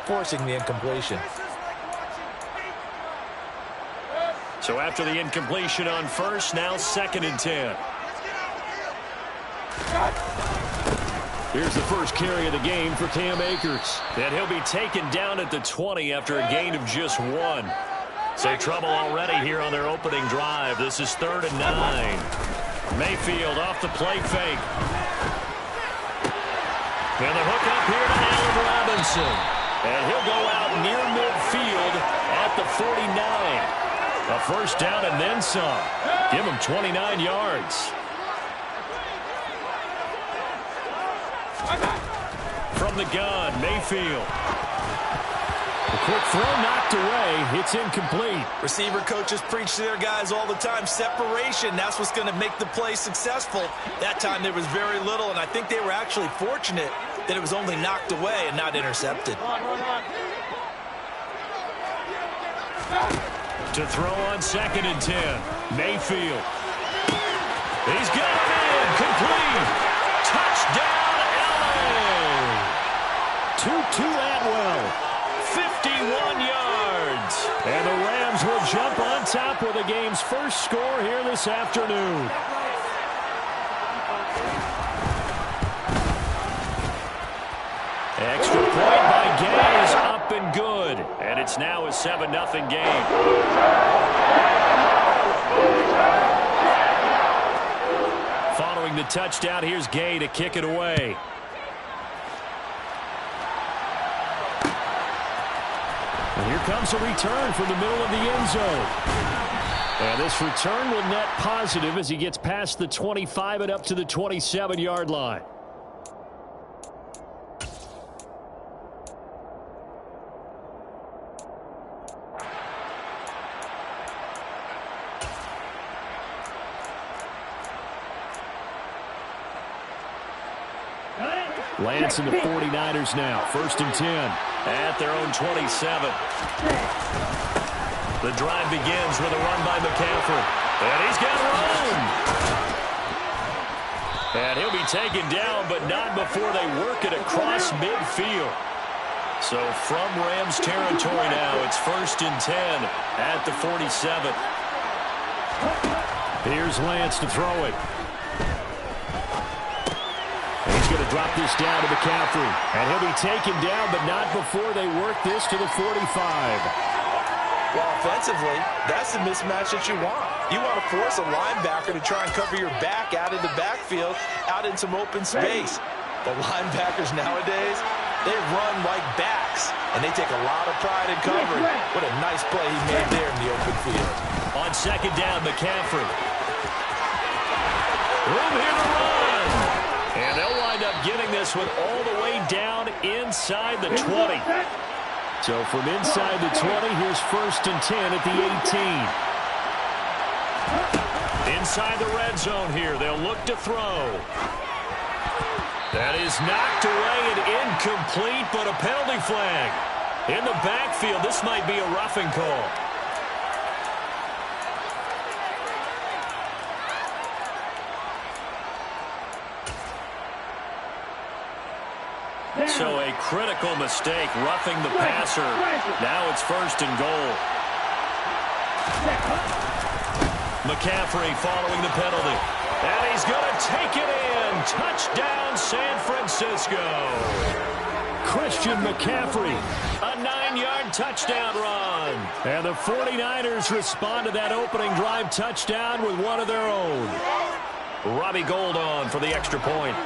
forcing the incompletion. So after the incompletion on first, now 2nd and 10. Here's the first carry of the game for Cam Akers. And he'll be taken down at the 20 after a gain of just 1. So trouble already here on their opening drive. This is 3rd and 9. Mayfield off the play fake. And the hook up here to Allen Robinson. And he'll go out near midfield at the 49. A first down and then some. Give him 29 yards. From the gun, Mayfield. A quick throw knocked away. It's incomplete. Receiver coaches preach to their guys all the time. Separation, that's what's going to make the play successful. That time there was very little, and I think they were actually fortunate that it was only knocked away and not intercepted. To throw on 2nd and 10. Mayfield. He's got it in. Complete. Touchdown, LA. Tutu Atwell. 51 yards. And the Rams will jump on top with the game's first score here this afternoon. Extra point by Gay is up and good. And it's now a 7-0 game. Following the touchdown, here's Gay to kick it away. And here comes a return from the middle of the end zone. And this return will net positive as he gets past the 25 and up to the 27-yard line. Lance and the 49ers now. 1st and 10 at their own 27. The drive begins with a run by McCaffrey. And he's got room. And he'll be taken down, but not before they work it across midfield. So from Rams territory now, it's 1st and 10 at the 47. Here's Lance to throw it. He's going to drop this down to McCaffrey. And he'll be taken down, but not before they work this to the 45. Well, offensively, that's the mismatch that you want. You want to force a linebacker to try and cover your back out in the backfield, out in some open space. The linebackers nowadays, they run like backs, and they take a lot of pride in covering. What a nice play he made there in the open field. On 2nd down, McCaffrey. Room here to run. And they'll wind up getting this one all the way down inside the 20. So from inside the 20, here's 1st and 10 at the 18. Inside the red zone here, they'll look to throw. That is knocked away and incomplete, but a penalty flag. In the backfield, this might be a roughing call. So a critical mistake, roughing the passer. Now it's 1st and goal. McCaffrey following the penalty. And he's going to take it in. Touchdown, San Francisco. Christian McCaffrey, a 9-yard touchdown run. And the 49ers respond to that opening drive touchdown with one of their own. Robbie Gould on for the extra point.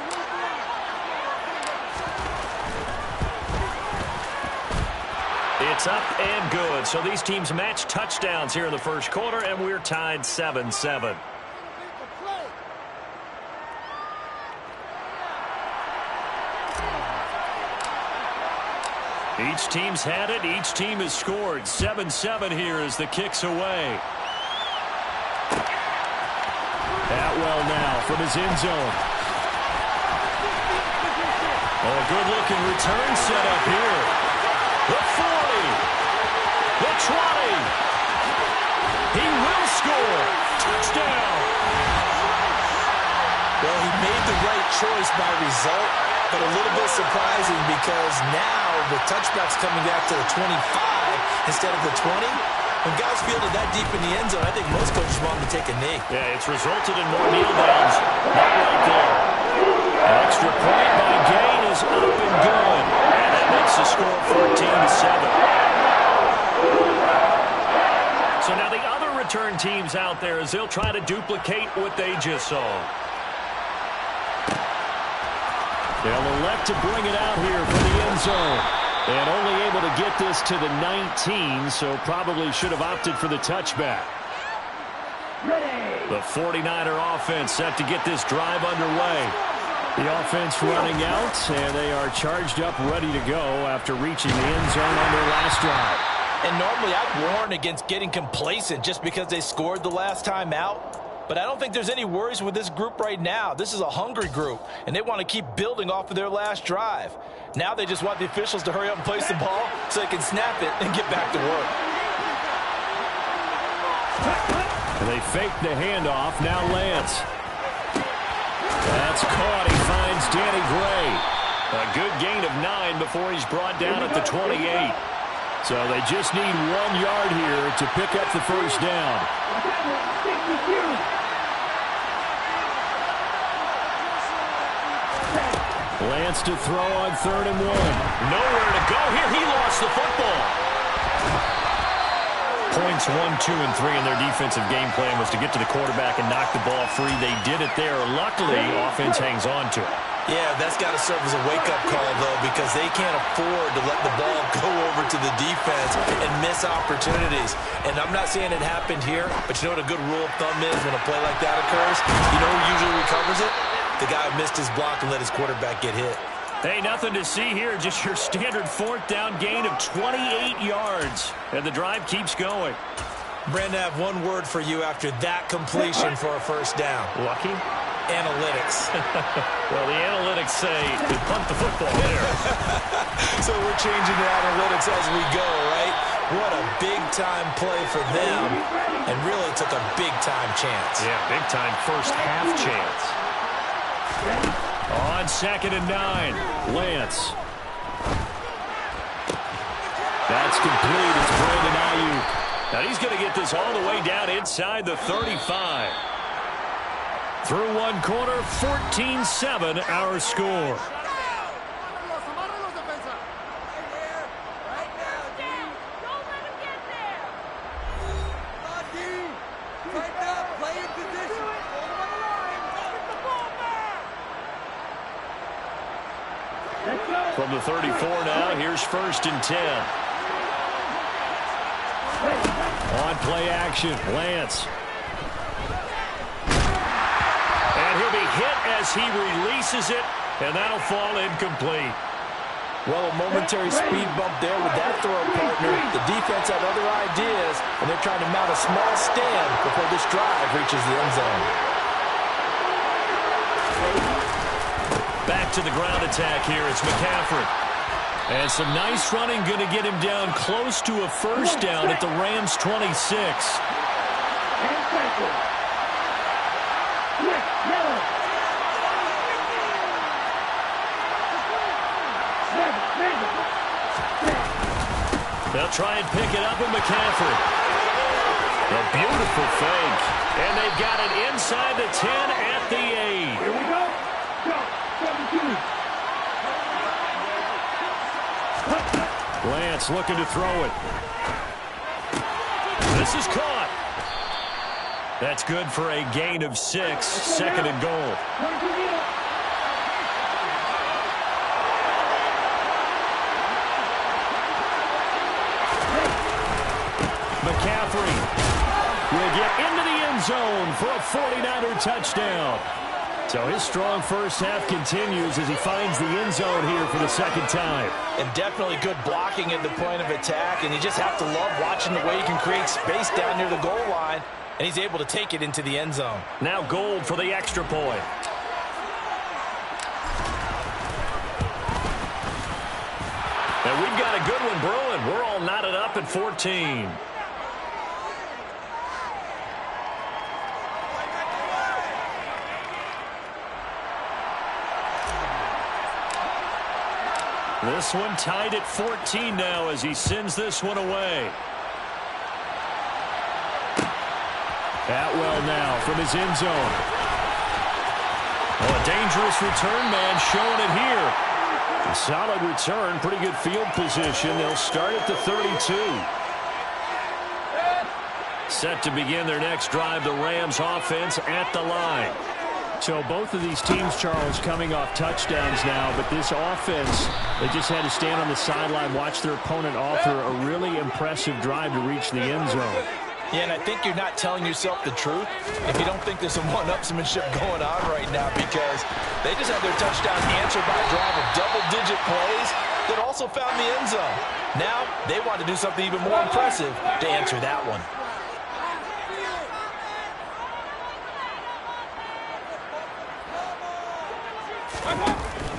It's up and good. So these teams match touchdowns here in the first quarter, and we're tied 7-7. Each team's had it. Each team has scored. 7-7 here as the kick's away. Atwell now from his end zone. Oh, a good-looking return set up here. The 40. The 20. He will score. Touchdown. Well, he made the right choice by result. but a little bit surprising because now with touchbacks coming back to the 25 instead of the 20, when guys fielded that deep in the end zone, I think most coaches want them to take a knee. Yeah, it's resulted in more kneel downs. Not right there. An extra point by Gain is up and good. And that makes the score 14-7. So now the other return teams out there as they'll try to duplicate what they just saw. They'll elect to bring it out here for the end zone. And only able to get this to the 19, so probably should have opted for the touchback. The 49er offense set to get this drive underway. The offense running out, and they are charged up, ready to go after reaching the end zone on their last drive. And normally I'd warn against getting complacent just because they scored the last time out. But I don't think there's any worries with this group right now. This is a hungry group, and they want to keep building off of their last drive. Now they just want the officials to hurry up and place the ball so they can snap it and get back to work. And they fake the handoff. Now Lance. That's caught. He finds Danny Gray. A good gain of 9 before he's brought down at the 28. So they just need 1 yard here to pick up the first down. Lance to throw on 3rd and 1. Nowhere to go here. He lost the football. Points 1, 2, and 3 in their defensive game plan was to get to the quarterback and knock the ball free. They did it there. Luckily, offense hangs on to it. Yeah, that's got to serve as a wake-up call, though, because they can't afford to let the ball go over to the defense and miss opportunities. And I'm not saying it happened here, but you know what a good rule of thumb is when a play like that occurs? You know who usually recovers it? The guy who missed his block and let his quarterback get hit. Hey, nothing to see here. Just your standard 4th down gain of 28 yards. And the drive keeps going. Brandon, I have one word for you after that completion for a first down. Lucky? Analytics. Well, the analytics say to punt the football there. So we're changing the analytics as we go, right? What a big-time play for them, and really took a big-time chance. Yeah, big-time first half chance. On 2nd and 9, Lance. That's complete. It's Brandon Ayuk. Now he's going to get this all the way down inside the 35. Through 1 quarter, 14-7 our score. From the 34 now, here's 1st and 10. On play action, Lance. And he'll be hit as he releases it, and that'll fall incomplete. Well, a momentary speed bump there with that throw, partner. The defense had other ideas, and they're trying to mount a small stand before this drive reaches the end zone. Back to the ground attack here. It's McCaffrey. And some nice running going to get him down close to a first down at the Rams' 26. They'll try and pick it up with McCaffrey. A beautiful fake. And they've got it inside the 10 at the 8. Here we go. Lance looking to throw it. This is caught. That's good for a gain of 6. 2nd and goal. McCaffrey will get into the end zone for a 49er touchdown. So his strong first half continues as he finds the end zone here for the 2nd time. And definitely good blocking at the point of attack, and you just have to love watching the way he can create space down near the goal line, and he's able to take it into the end zone. Now Gold for the extra point. And we've got a good one brewing. We're all knotted up at 14. This one tied at 14 now as he sends this one away. Atwell now from his end zone. Oh, a dangerous return man showing it here. A solid return, pretty good field position. They'll start at the 32. Set to begin their next drive, the Rams offense at the line. So both of these teams, Charles, coming off touchdowns now, but this offense, they just had to stand on the sideline, watch their opponent author a really impressive drive to reach the end zone. Yeah, and I think you're not telling yourself the truth if you don't think there's some one-upsmanship going on right now, because they just had their touchdown answered by a drive of double-digit plays that also found the end zone. Now they want to do something even more impressive to answer that one.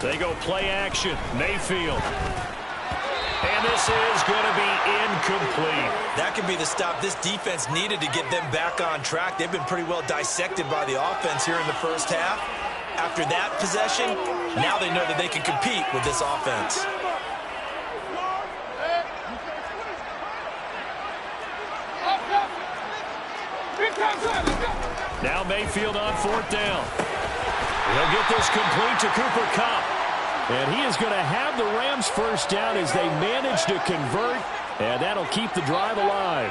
They go play action. Mayfield. And this is going to be incomplete. That could be the stop this defense needed to get them back on track. They've been pretty well dissected by the offense here in the first half. After that possession, now they know that they can compete with this offense. Now Mayfield on fourth down. He'll get this complete to Cooper Kupp. And he is going to have the Rams first down as they manage to convert. And that'll keep the drive alive.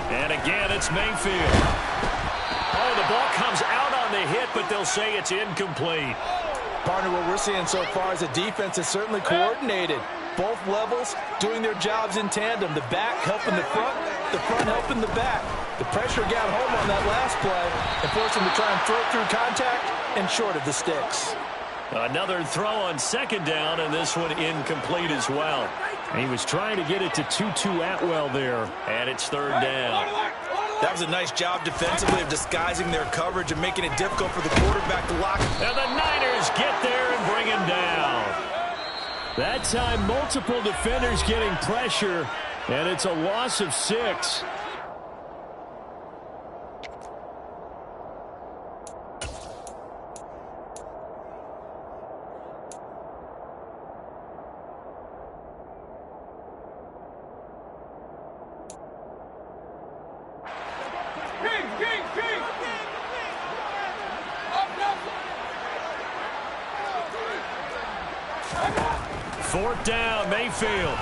And again, it's Mayfield. Oh, the ball comes out on the hit, but they'll say it's incomplete. Partner, what we're seeing so far is a defense that's certainly coordinated. Both levels doing their jobs in tandem. The back helping the front helping the back. The pressure got home on that last play and forced him to try and throw it through contact and short of the sticks. Another throw on second down, and this one incomplete as well. He was trying to get it to Tutu Atwell there, and it's third down. That was a nice job defensively of disguising their coverage and making it difficult for the quarterback to lock. And the Niners get there and bring him down. That time, multiple defenders getting pressure, and it's a loss of 6. Fourth down, Mayfield.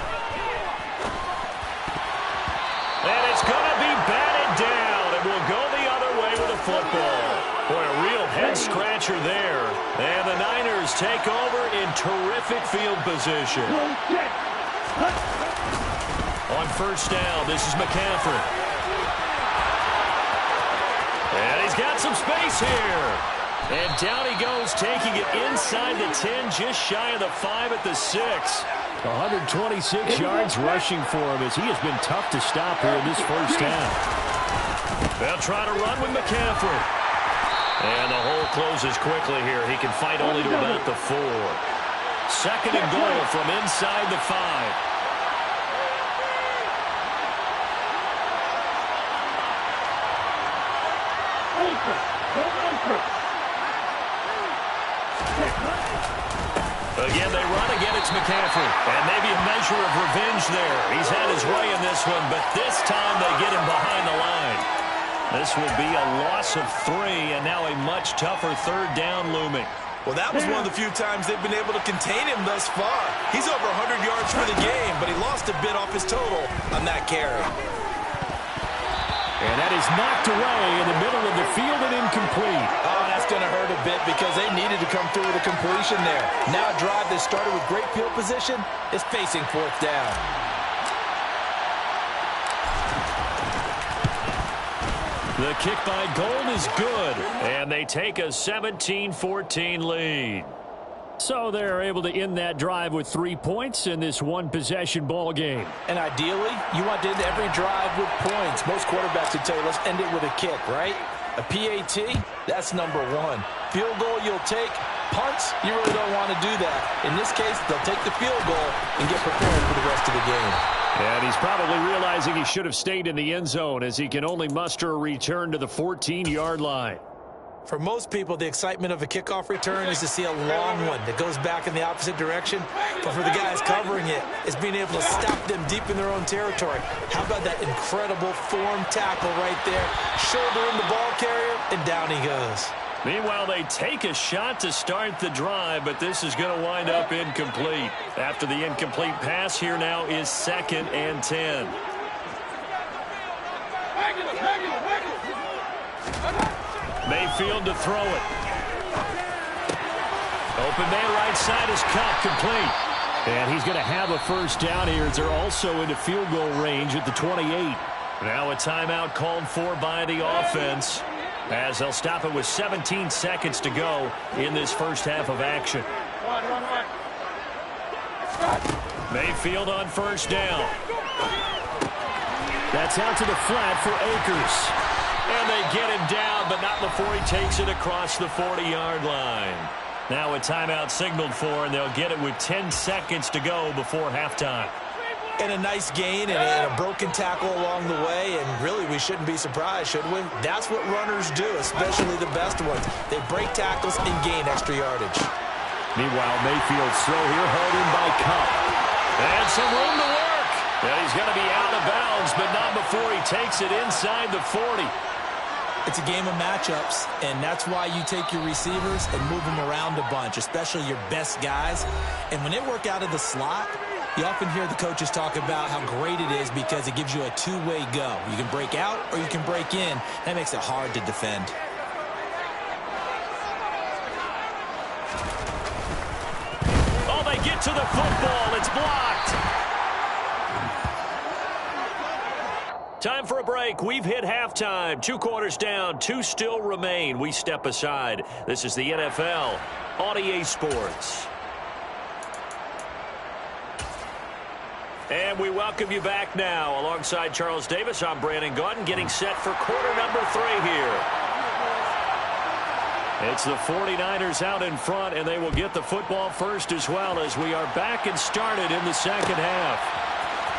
And it's going to be batted down, and we'll go the other way with a football. Boy, a real head-scratcher there. And the Niners take over in terrific field position. On first down, this is McCaffrey. And he's got some space here. And down he goes, taking it inside the 10, just shy of the 5 at the 6. 126 yards rushing for him as he has been tough to stop here in this first half. They'll try to run with McCaffrey. And the hole closes quickly here. He can fight only to about the 4. Second and goal from inside the 5. Again, they run. Again, it's McCaffrey. And maybe a measure of revenge there. He's had his way in this one, but this time they get him behind the line. This will be a loss of 3, and now a much tougher third down looming. Well, that was one of the few times they've been able to contain him thus far. He's over 100 yards for the game, but he lost a bit off his total on that carry. And that is knocked away in the middle of the field and incomplete. Oh, that's going to hurt a bit because they needed to come through with a completion there. Now a drive that started with great field position is facing fourth down. The kick by Gold is good, and they take a 17-14 lead. So they're able to end that drive with 3 points in this one-possession ball game. And ideally, you want to end every drive with points. Most quarterbacks would tell you, let's end it with a kick, right? A PAT, that's number 1. Field goal you'll take. Punts, you really don't want to do that. In this case, they'll take the field goal and get prepared for the rest of the game. And he's probably realizing he should have stayed in the end zone as he can only muster a return to the 14-yard line. For most people, the excitement of a kickoff return is to see a long one that goes back in the opposite direction. But for the guys covering it, it's being able to stop them deep in their own territory. How about that incredible form tackle right there? Shoulder in the ball carrier, and down he goes. Meanwhile, they take a shot to start the drive, but this is going to wind up incomplete. After the incomplete pass, here now is 2nd and 10. Mayfield to throw it. Open man right side is caught, complete. And he's going to have a first down here as they're also into field goal range at the 28. Now a timeout called for by the offense as they'll stop it with 17 seconds to go in this first half of action. Mayfield on first down. That's out to the flat for Akers. And they get him down, but not before he takes it across the 40-yard line. Now a timeout signaled for, and they'll get it with 10 seconds to go before halftime. And a nice gain and a broken tackle along the way, and really we shouldn't be surprised, should we? That's what runners do, especially the best ones. They break tackles and gain extra yardage. Meanwhile, Mayfield's throw here held in by Cup. And some room to work. And he's going to be out of bounds, but not before he takes it inside the 40. It's a game of matchups, and that's why you take your receivers and move them around a bunch, especially your best guys. And when they work out of the slot, you often hear the coaches talk about how great it is because it gives you a two-way go. You can break out or you can break in. That makes it hard to defend. Oh, they get to the football. It's blocked. Time for a break. We've hit halftime. 2 quarters down. 2 still remain. We step aside. This is the NFL on EA Sports. And we welcome you back now. Alongside Charles Davis, I'm Brandon Gaudin, getting set for quarter number 3 here. It's the 49ers out in front, and they will get the football first as well as we are back and started in the second half.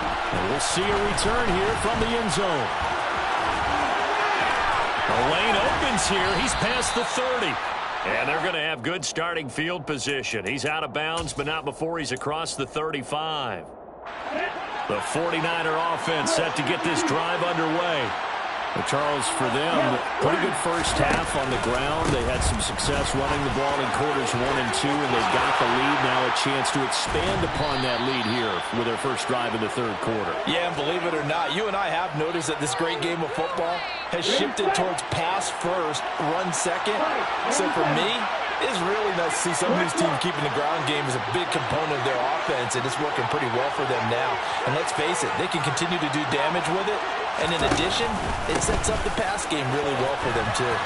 And we'll see a return here from the end zone. The lane opens here. He's past the 30. And they're going to have good starting field position. He's out of bounds, but not before he's across the 35. The 49er offense set to get this drive underway. But Charles, for them, pretty good first half on the ground. They had some success running the ball in quarters 1 and 2, and they've got the lead. Now a chance to expand upon that lead here with their first drive in the third quarter. Yeah, and believe it or not, you and I have noticed that this great game of football has shifted towards pass first, run second. So for me, it's really nice to see some of these teams keeping the ground game as a big component of their offense, and it's working pretty well for them now. And let's face it, they can continue to do damage with it. And in addition, it sets up the pass game really well for them, too.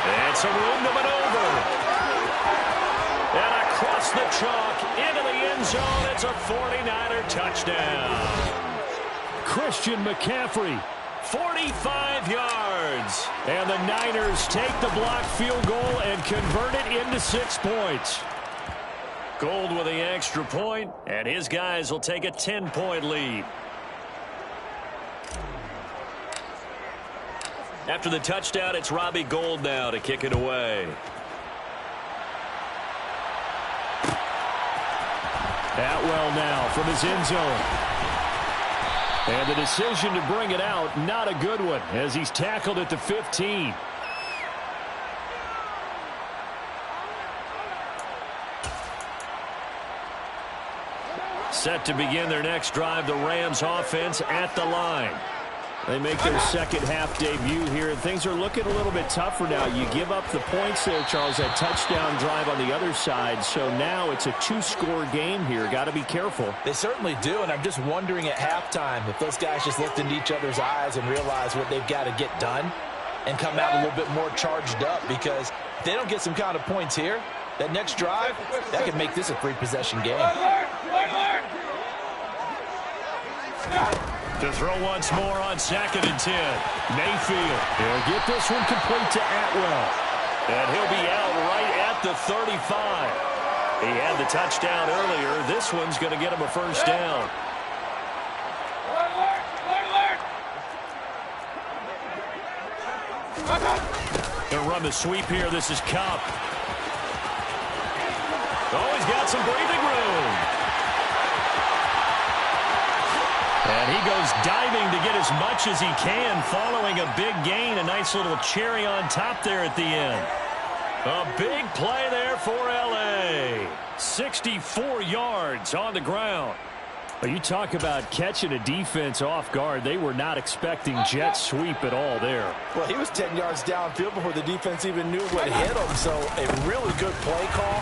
And some room to maneuver. And across the chalk, into the end zone. It's a 49er touchdown. Christian McCaffrey, 45 yards. And the Niners take the blocked field goal and convert it into 6 points. Gold with the extra point, and his guys will take a 10-point lead. After the touchdown, it's Robbie Gould now to kick it away. Atwell now from his end zone. And the decision to bring it out, not a good one, as he's tackled at the 15. Set to begin their next drive, the Rams offense at the line. They make their second half debut here, and things are looking a little bit tougher now. You give up the points there, Charles, that touchdown drive on the other side. So now it's a 2-score game here. Got to be careful. They certainly do, and I'm just wondering at halftime if those guys just looked into each other's eyes and realized what they've got to get done and come out a little bit more charged up, because if they don't get some kind of points here, that next drive, that could make this a 3-possession game. To throw once more on 2nd and 10. Mayfield. He'll get this one complete to Atwell. And he'll be out right at the 35. He had the touchdown earlier. This one's going to get him a first down. They'll run the sweep here. This is Cup. Oh, he's got some breathing room. And he goes diving to get as much as he can following a big gain. A nice little cherry on top there at the end. A big play there for L.A. 64 yards on the ground. Well, you talk about catching a defense off guard. They were not expecting jet sweep at all there. Well, he was 10 yards downfield before the defense even knew what hit him. So a really good play call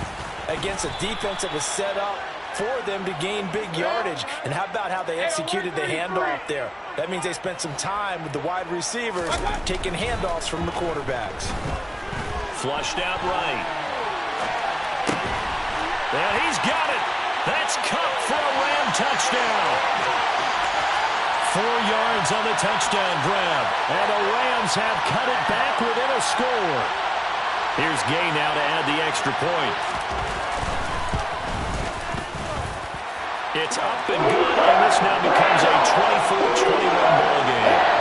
against a defense that was set up for them to gain big yardage. And how about how they executed the handoff there? That means they spent some time with the wide receivers taking handoffs from the quarterbacks. Flushed out right. And he's got it. That's Cup for a Ram touchdown. 4 yards on the touchdown grab. And the Rams have cut it back within a score. Here's Gay now to add the extra point. It's up and good, and this now becomes a 24-21 ball game.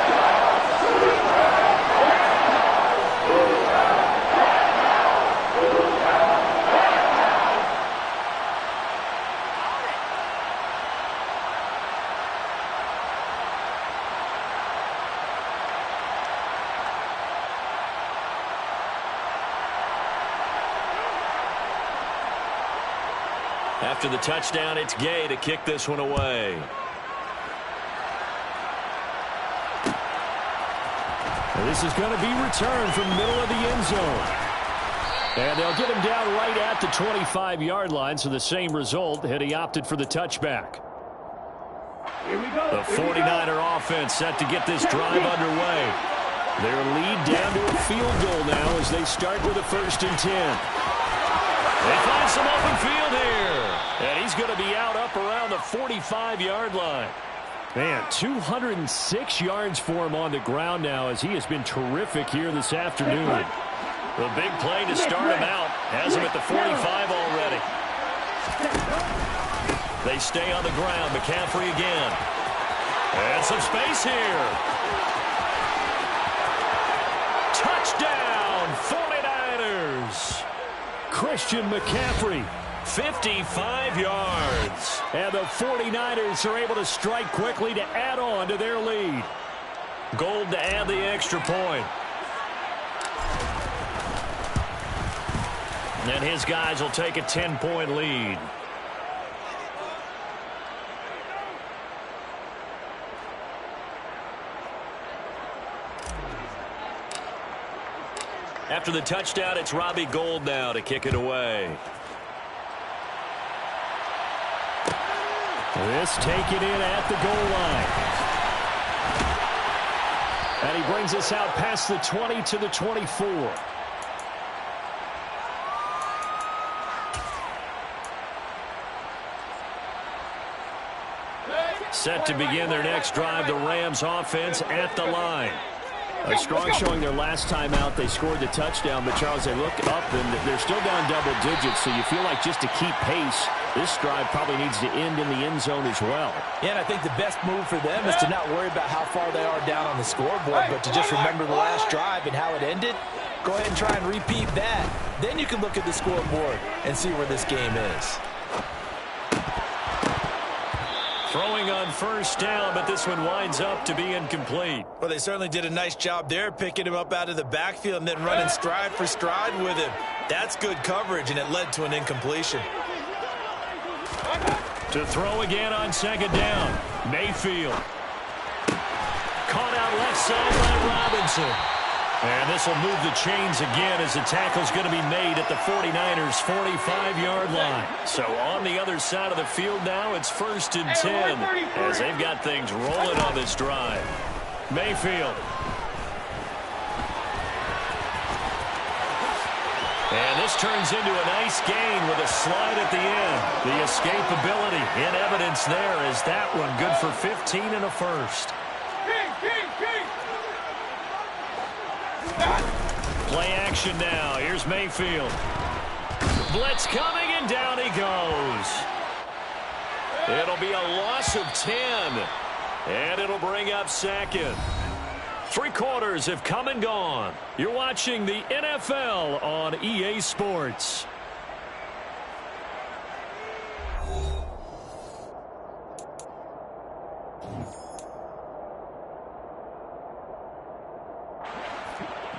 After the touchdown, it's Gay to kick this one away. This is going to be returned from the middle of the end zone. And they'll get him down right at the 25-yard line, so the same result had he opted for the touchback. Here we go. The 49er offense set to get this drive underway. Their lead down to a field goal now as they start with a 1st and 10. They find some open field here. And he's going to be out up around the 45-yard line. Man, 206 yards for him on the ground now as he has been terrific here this afternoon. The big play to start him out. Has him at the 45 already. They stay on the ground. McCaffrey again. And some space here. Touchdown, 49ers. Christian McCaffrey, 55 yards. And the 49ers are able to strike quickly to add on to their lead. Gold to add the extra point. And his guys will take a 10-point lead. After the touchdown, it's Robbie Gould now to kick it away. This taken in at the goal line. And he brings us out past the 20 to the 24. Set to begin their next drive, the Rams offense at the line. A strong showing their last time out. They scored the touchdown, but Charles, they look up and they're still down double digits, so you feel like just to keep pace, this drive probably needs to end in the end zone as well. Yeah, and I think the best move for them is to not worry about how far they are down on the scoreboard, but to just remember the last drive and how it ended. Go ahead and try and repeat that. Then you can look at the scoreboard and see where this game is. Throwing on 1st down, but this one winds up to be incomplete. Well, they certainly did a nice job there, picking him up out of the backfield and then running stride for stride with him. That's good coverage, and it led to an incompletion. To throw again on 2nd down. Mayfield. Caught out left side by Robinson. And this will move the chains again as the tackle's going to be made at the 49ers' 45-yard line. So on the other side of the field now, it's 1st and 10 as they've got things rolling on this drive. Mayfield. And this turns into a nice gain with a slide at the end. The escapability in evidence there as that one good for 15 and a 1st. Play action now. Here's Mayfield. Blitz coming, and down he goes. It'll be a loss of 10, and it'll bring up 2nd. Three quarters have come and gone. You're watching the NFL on EA Sports.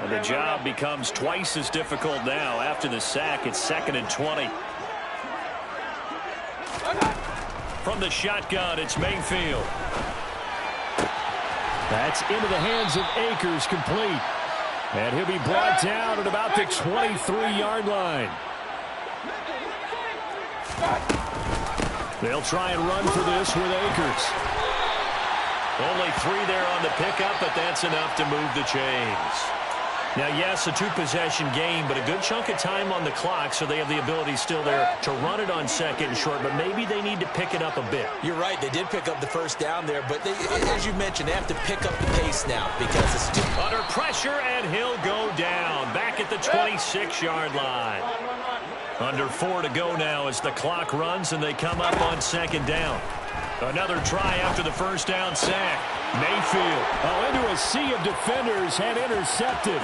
And the job becomes twice as difficult now. After the sack, it's 2nd and 20. From the shotgun, it's Mayfield. That's into the hands of Akers, complete. And he'll be brought down at about the 23-yard line. They'll try and run for this with Akers. Only 3 there on the pickup, but that's enough to move the chains. Now, yes, a 2-possession game, but a good chunk of time on the clock, so they have the ability still there to run it on 2nd and short, but maybe they need to pick it up a bit. You're right. They did pick up the first down there, but as you mentioned, they have to pick up the pace now because it's too... Under pressure, and he'll go down back at the 26-yard line. Under 4 to go now as the clock runs, and they come up on 2nd down. Another try after the first down sack. Mayfield into a sea of defenders and intercepted.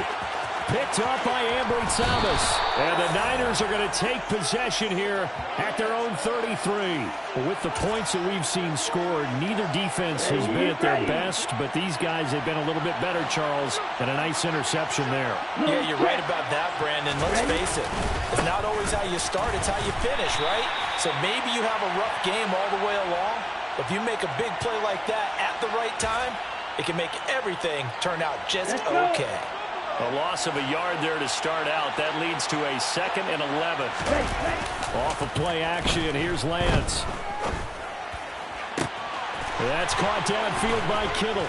Picked up by Ambry Thomas. And the Niners are going to take possession here at their own 33. With the points that we've seen scored, neither defense has been at their best, but these guys have been a little bit better, Charles, and a nice interception there. Yeah, you're right about that, Brandon. Let's face it. It's not always how you start, it's how you finish, right? So maybe you have a rough game all the way along. If you make a big play like that at the right time, it can make everything turn out just okay. A loss of a yard there to start out. That leads to a 2nd and 11. Off of play action, here's Lance. That's caught downfield by Kittle.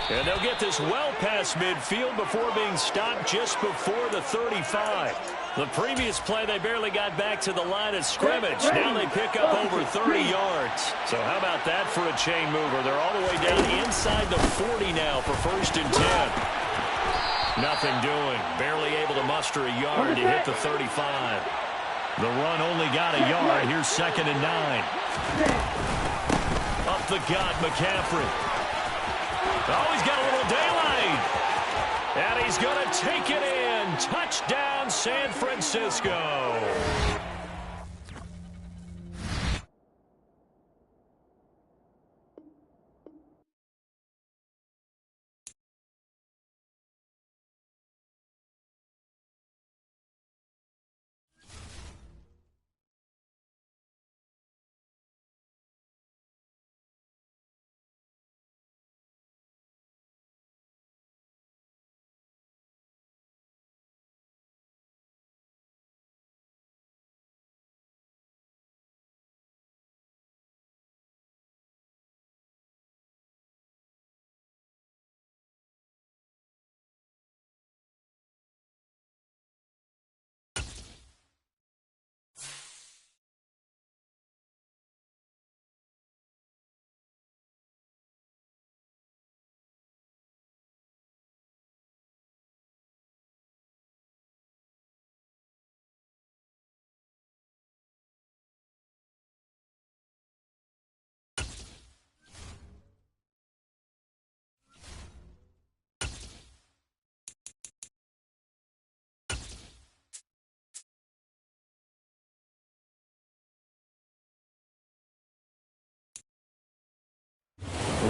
And they'll get this well past midfield before being stopped just before the 35. The previous play, they barely got back to the line of scrimmage. Now they pick up over 30 yards. So how about that for a chain mover? They're all the way down inside the 40 now for 1st and 10. Nothing doing. Barely able to muster a yard to hit the 35. The run only got a yard. Here's 2nd and 9. Up the gut, McCaffrey. Oh, he's got a little daylight. And he's going to take it in. Touchdown, San Francisco.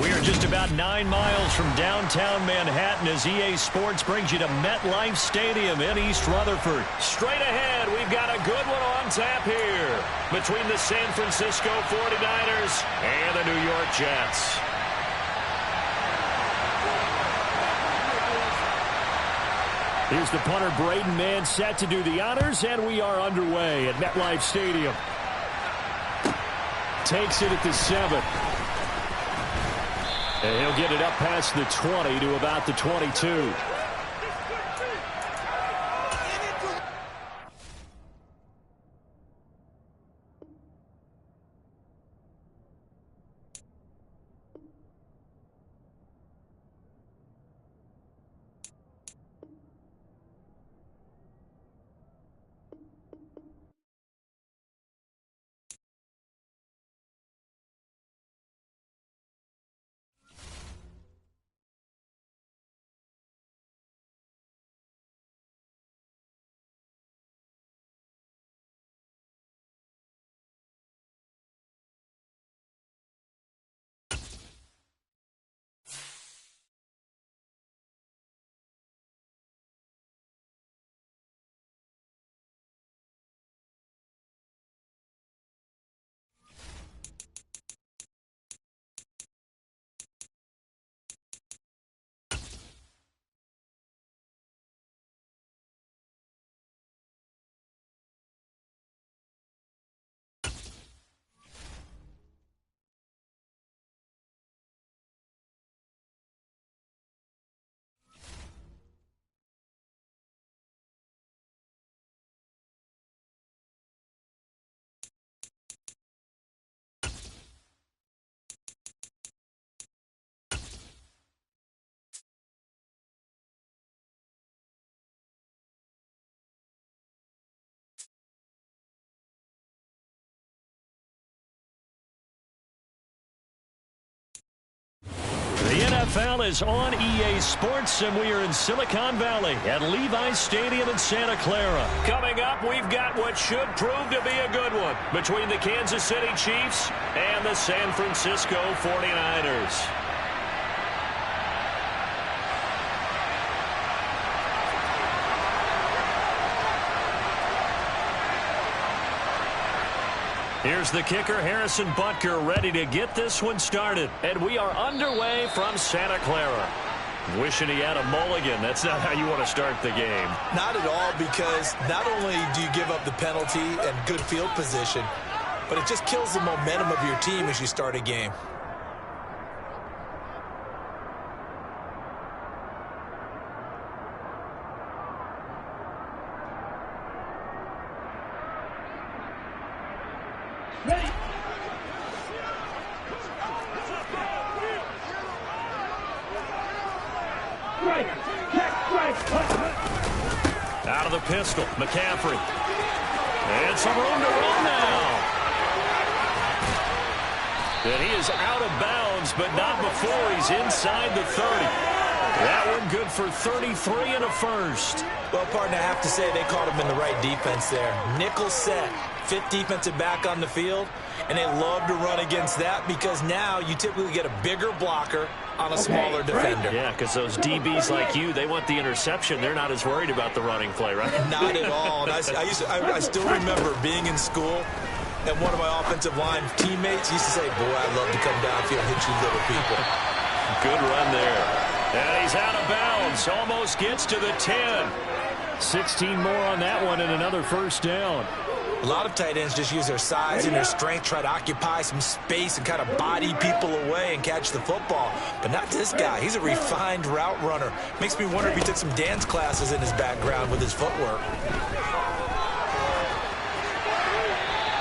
We are just about 9 miles from downtown Manhattan as EA Sports brings you to MetLife Stadium in East Rutherford. Straight ahead, we've got a good one on tap here between the San Francisco 49ers and the New York Jets. Here's the punter, Braden Mann, set to do the honors, and we are underway at MetLife Stadium. Takes it at the 7. And he'll get it up past the 20 to about the 22. NFL is on EA Sports, and we are in Silicon Valley at Levi's Stadium in Santa Clara. Coming up, we've got what should prove to be a good one between the Kansas City Chiefs and the San Francisco 49ers. Here's the kicker, Harrison Butker, ready to get this one started. And we are underway from Santa Clara. Wishing he had a mulligan. That's not how you want to start the game. Not at all, because not only do you give up the penalty and good field position, but it just kills the momentum of your team as you start a game. Ready. Strike. Check. Strike. Out of the pistol, McCaffrey. And some room to run now. And he is out of bounds, but not before he's inside the 30. That one good for 33 and a first. Well, partner, I have to say they caught him in the right defense there. Nickel set. Fifth defensive back on the field, and they love to run against that because now you typically get a bigger blocker on a smaller defender. Yeah, because those DBs like you, they want the interception. They're not as worried about the running play, right? Not at all. And I still remember being in school, and one of my offensive line teammates used to say, boy, I'd love to come downfield and hit you little people. Good run there. And he's out of bounds. Almost gets to the 10. 16 more on that one and another first down. A lot of tight ends just use their size and their strength, try to occupy some space and kind of body people away and catch the football. But not this guy. He's a refined route runner. Makes me wonder if he took some dance classes in his background with his footwork.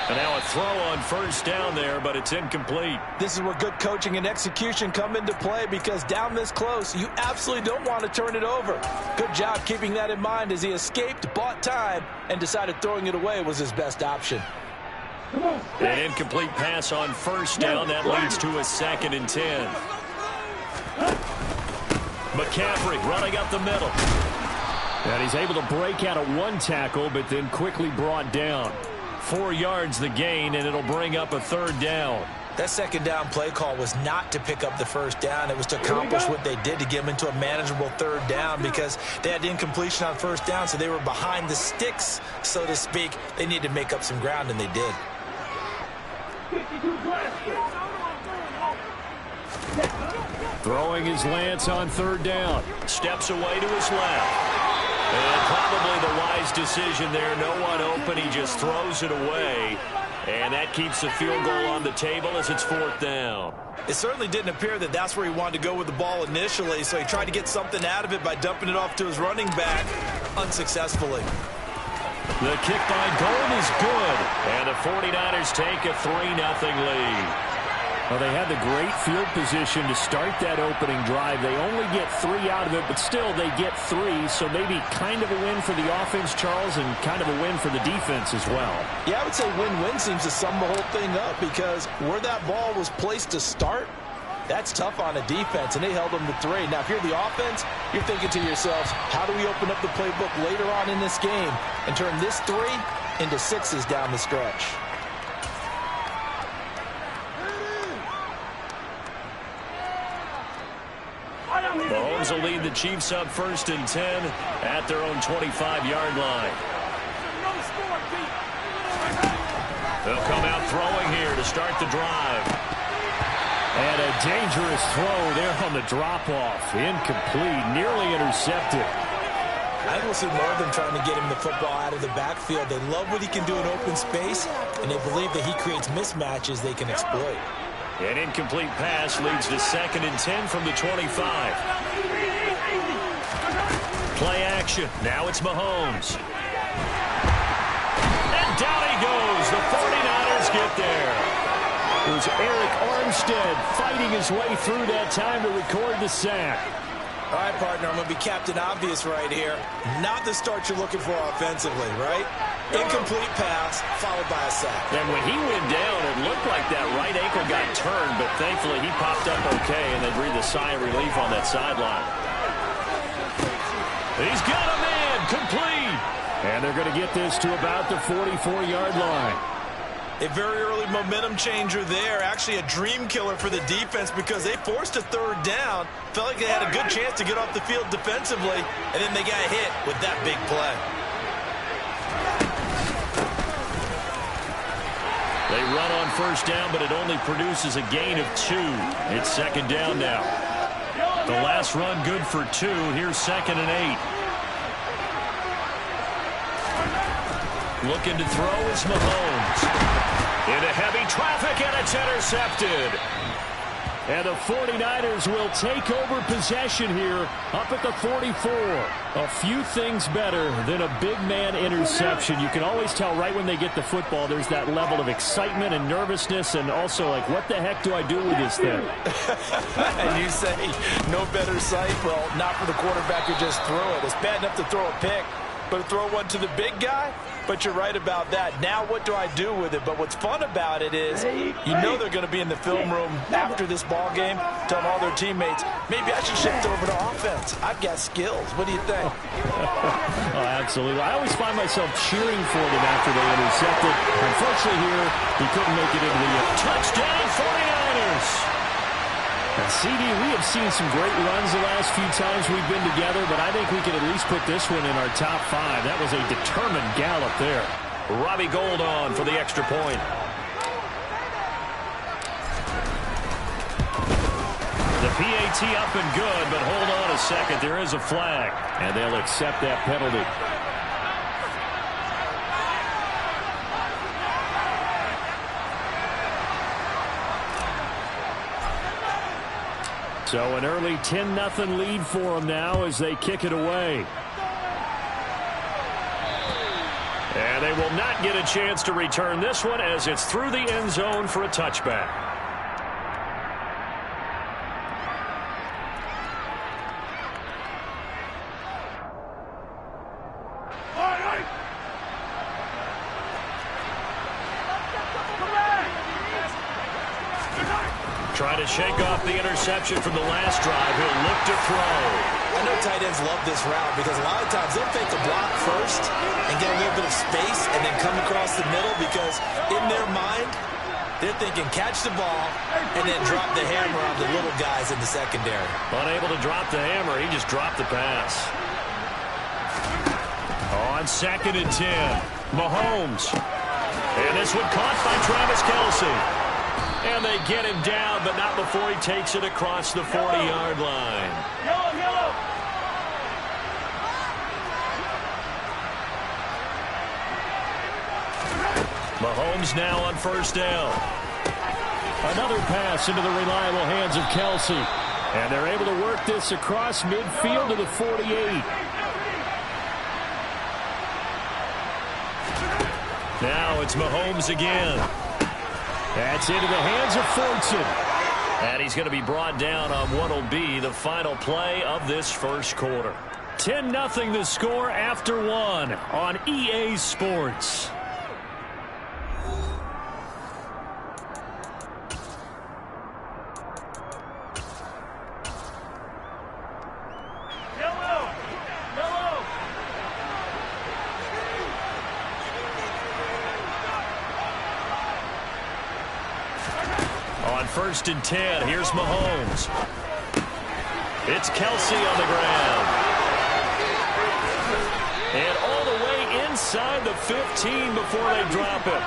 And now a throw on first down there, but it's incomplete. This is where good coaching and execution come into play, because down this close, you absolutely don't want to turn it over. Good job keeping that in mind as he escaped, bought time, and decided throwing it away was his best option. An incomplete pass on first down. That leads to a 2nd and 10. McCaffrey running up the middle. And he's able to break out of one tackle, but then quickly brought down. 4 yards the gain, and it'll bring up a 3rd down. That 2nd down play call was not to pick up the first down. It was to accomplish what they did to get them into a manageable 3rd down, because they had incompletion on first down, so they were behind the sticks, so to speak. They needed to make up some ground, and they did. Throwing his Lance on 3rd down. Steps away to his left. And probably the wise decision there. No one open. He just throws it away. And that keeps the field goal on the table as it's 4th down. It certainly didn't appear that that's where he wanted to go with the ball initially, so he tried to get something out of it by dumping it off to his running back unsuccessfully. The kick by Gold is good. And the 49ers take a 3-0 lead. Well, they had the great field position to start that opening drive. They only get 3 out of it, but still they get 3, so maybe kind of a win for the offense, Charles, and kind of a win for the defense as well. Yeah, I would say win-win seems to sum the whole thing up, because where that ball was placed to start, that's tough on a defense, and they held them to 3. Now, if you're the offense, you're thinking to yourselves, how do we open up the playbook later on in this game and turn this 3 into 6s down the stretch? Mahomes will lead the Chiefs up 1st and 10 at their own 25-yard line. They'll come out throwing here to start the drive. And a dangerous throw there on the drop-off. Incomplete, nearly intercepted. I think we'll see more of them trying to get him the football out of the backfield. They love what he can do in open space, and they believe that he creates mismatches they can exploit. An incomplete pass leads to 2nd and 10 from the 25. Play action. Now it's Mahomes. And down he goes. The 49ers get there. It was Eric Armstead fighting his way through that time to record the sack. All right, partner, I'm going to be Captain Obvious right here. Not the start you're looking for offensively, right? Incomplete pass, followed by a sack. And when he went down, it looked like that right ankle got return, but thankfully he popped up okay, and they breathed a sigh of relief on that sideline. He's got a man complete. And they're going to get this to about the 44-yard line. A very early momentum changer there. Actually a dream killer for the defense because they forced a third down. Felt like they had a good chance to get off the field defensively, and then they got hit with that big play. They run on first down, but it only produces a gain of 2. It's second down now. The last run good for 2. Here's second and 8. Looking to throw is Mahomes. Into heavy traffic, and it's intercepted. And the 49ers will take over possession here up at the 44. A few things better than a big man interception. You can always tell right when they get the football, there's that level of excitement and nervousness, and also like, what the heck do I do with this thing? And you say, no better sight? Well, not for the quarterback who just threw it. It's bad enough to throw a pick, but to throw one to the big guy? But you're right about that. Now what do I do with it? But what's fun about it is you know they're going to be in the film room after this ball game telling all their teammates, maybe I should shift over to offense. I've got skills. What do you think? Oh, absolutely. I always find myself cheering for them after they intercepted. Unfortunately here, he couldn't make it into the touchdown 49ers. And CD, we have seen some great runs the last few times we've been together, but I think we can at least put this one in our top 5. That was a determined gallop there. Robbie Gould on for the extra point. The PAT up and good, but hold on a second. There is a flag, and they'll accept that penalty. So an early 10-0 lead for them now as they kick it away. And they will not get a chance to return this one as it's through the end zone for a touchback. Trying to shake off the interception from the last drive. He'll look to throw. I know tight ends love this route because a lot of times they'll take the block first and get a little bit of space and then come across the middle because in their mind, they're thinking catch the ball and then drop the hammer on the little guys in the secondary. Unable to drop the hammer, he just dropped the pass. On second and 10, Mahomes. And this one caught by Travis Kelce. And they get him down, but not before he takes it across the 40-yard line. Yellow. Mahomes now on first down. Another pass into the reliable hands of Kelce. And they're able to work this across midfield to the 48. Now it's Mahomes again. That's into the hands of Fortson. And he's going to be brought down on what will be the final play of this first quarter. 10-0 the score after 1 on EA Sports. First and 10. Here's Mahomes. It's Kelce on the ground. And all the way inside the 15 before they drop it.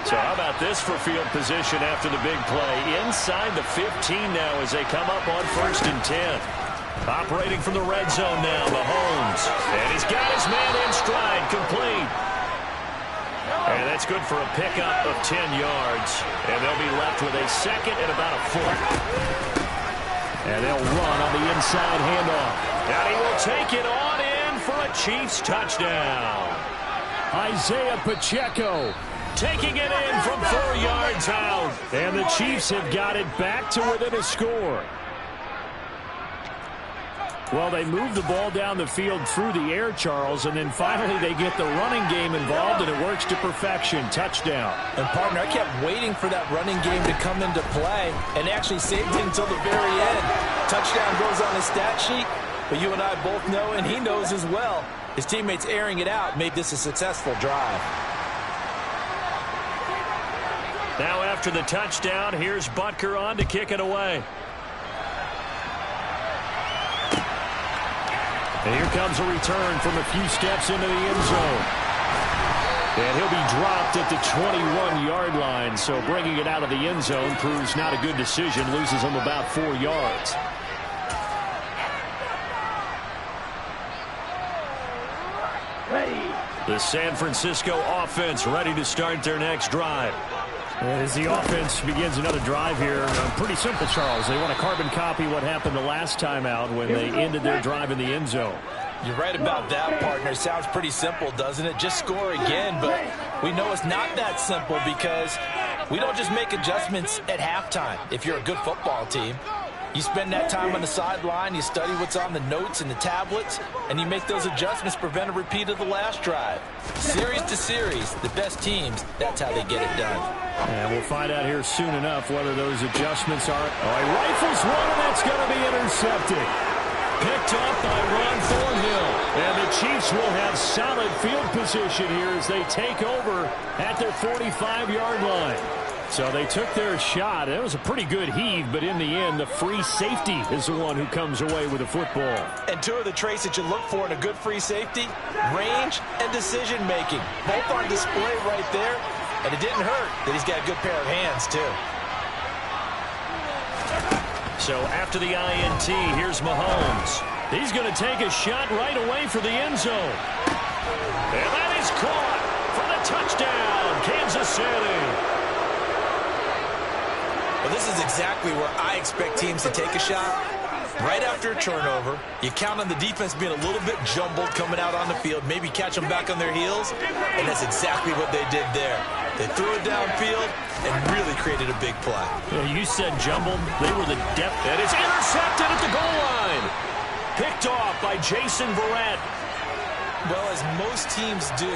So how about this for field position after the big play? Inside the 15 now as they come up on first and 10. Operating from the red zone now, Mahomes. And he's got his man in stride, complete. And that's good for a pickup of 10 yards. And they'll be left with a second and about a foot. And they'll run on the inside handoff. And he will take it on in for a Chiefs touchdown. Isaiah Pacheco taking it in from 4 yards out. And the Chiefs have got it back to within a score. Well, they move the ball down the field through the air, Charles, and then finally they get the running game involved, and it works to perfection. Touchdown. And, partner, I kept waiting for that running game to come into play and actually saved it until the very end. Touchdown goes on his stat sheet, but you and I both know, and he knows as well, his teammates airing it out made this a successful drive. Now after the touchdown, here's Butker on to kick it away. And here comes a return from a few steps into the end zone. And he'll be dropped at the 21-yard line, so bringing it out of the end zone proves not a good decision, loses him about 4 yards. Ready. The San Francisco offense ready to start their next drive. As the offense begins another drive here, pretty simple, Charles. They want to carbon copy what happened the last time out when they ended their drive in the end zone. You're right about that, partner. Sounds pretty simple, doesn't it? Just score again, but we know it's not that simple because we don't just make adjustments at halftime. If you're a good football team, you spend that time on the sideline, you study what's on the notes and the tablets, and you make those adjustments to prevent a repeat of the last drive. Series to series, the best teams, that's how they get it done. And we'll find out here soon enough whether those adjustments are... Oh, he rifles one, and that's going to be intercepted. Picked off by Ron Thornhill. And the Chiefs will have solid field position here as they take over at their 45-yard line. So they took their shot. It was a pretty good heave, but in the end, the free safety is the one who comes away with the football. And two of the traits that you look for in a good free safety, range and decision-making. Both on display right there, and it didn't hurt that he's got a good pair of hands, too. So after the INT, here's Mahomes. He's going to take a shot right away for the end zone. And that is caught for the touchdown, Kansas City. Well, this is exactly where I expect teams to take a shot. Right after a turnover, you count on the defense being a little bit jumbled coming out on the field, maybe catch them back on their heels, and that's exactly what they did there. They threw it downfield and really created a big play. Yeah, you said jumbled. They were the depth. And it's intercepted at the goal line. Picked off by Jason Verrett. Well, as most teams do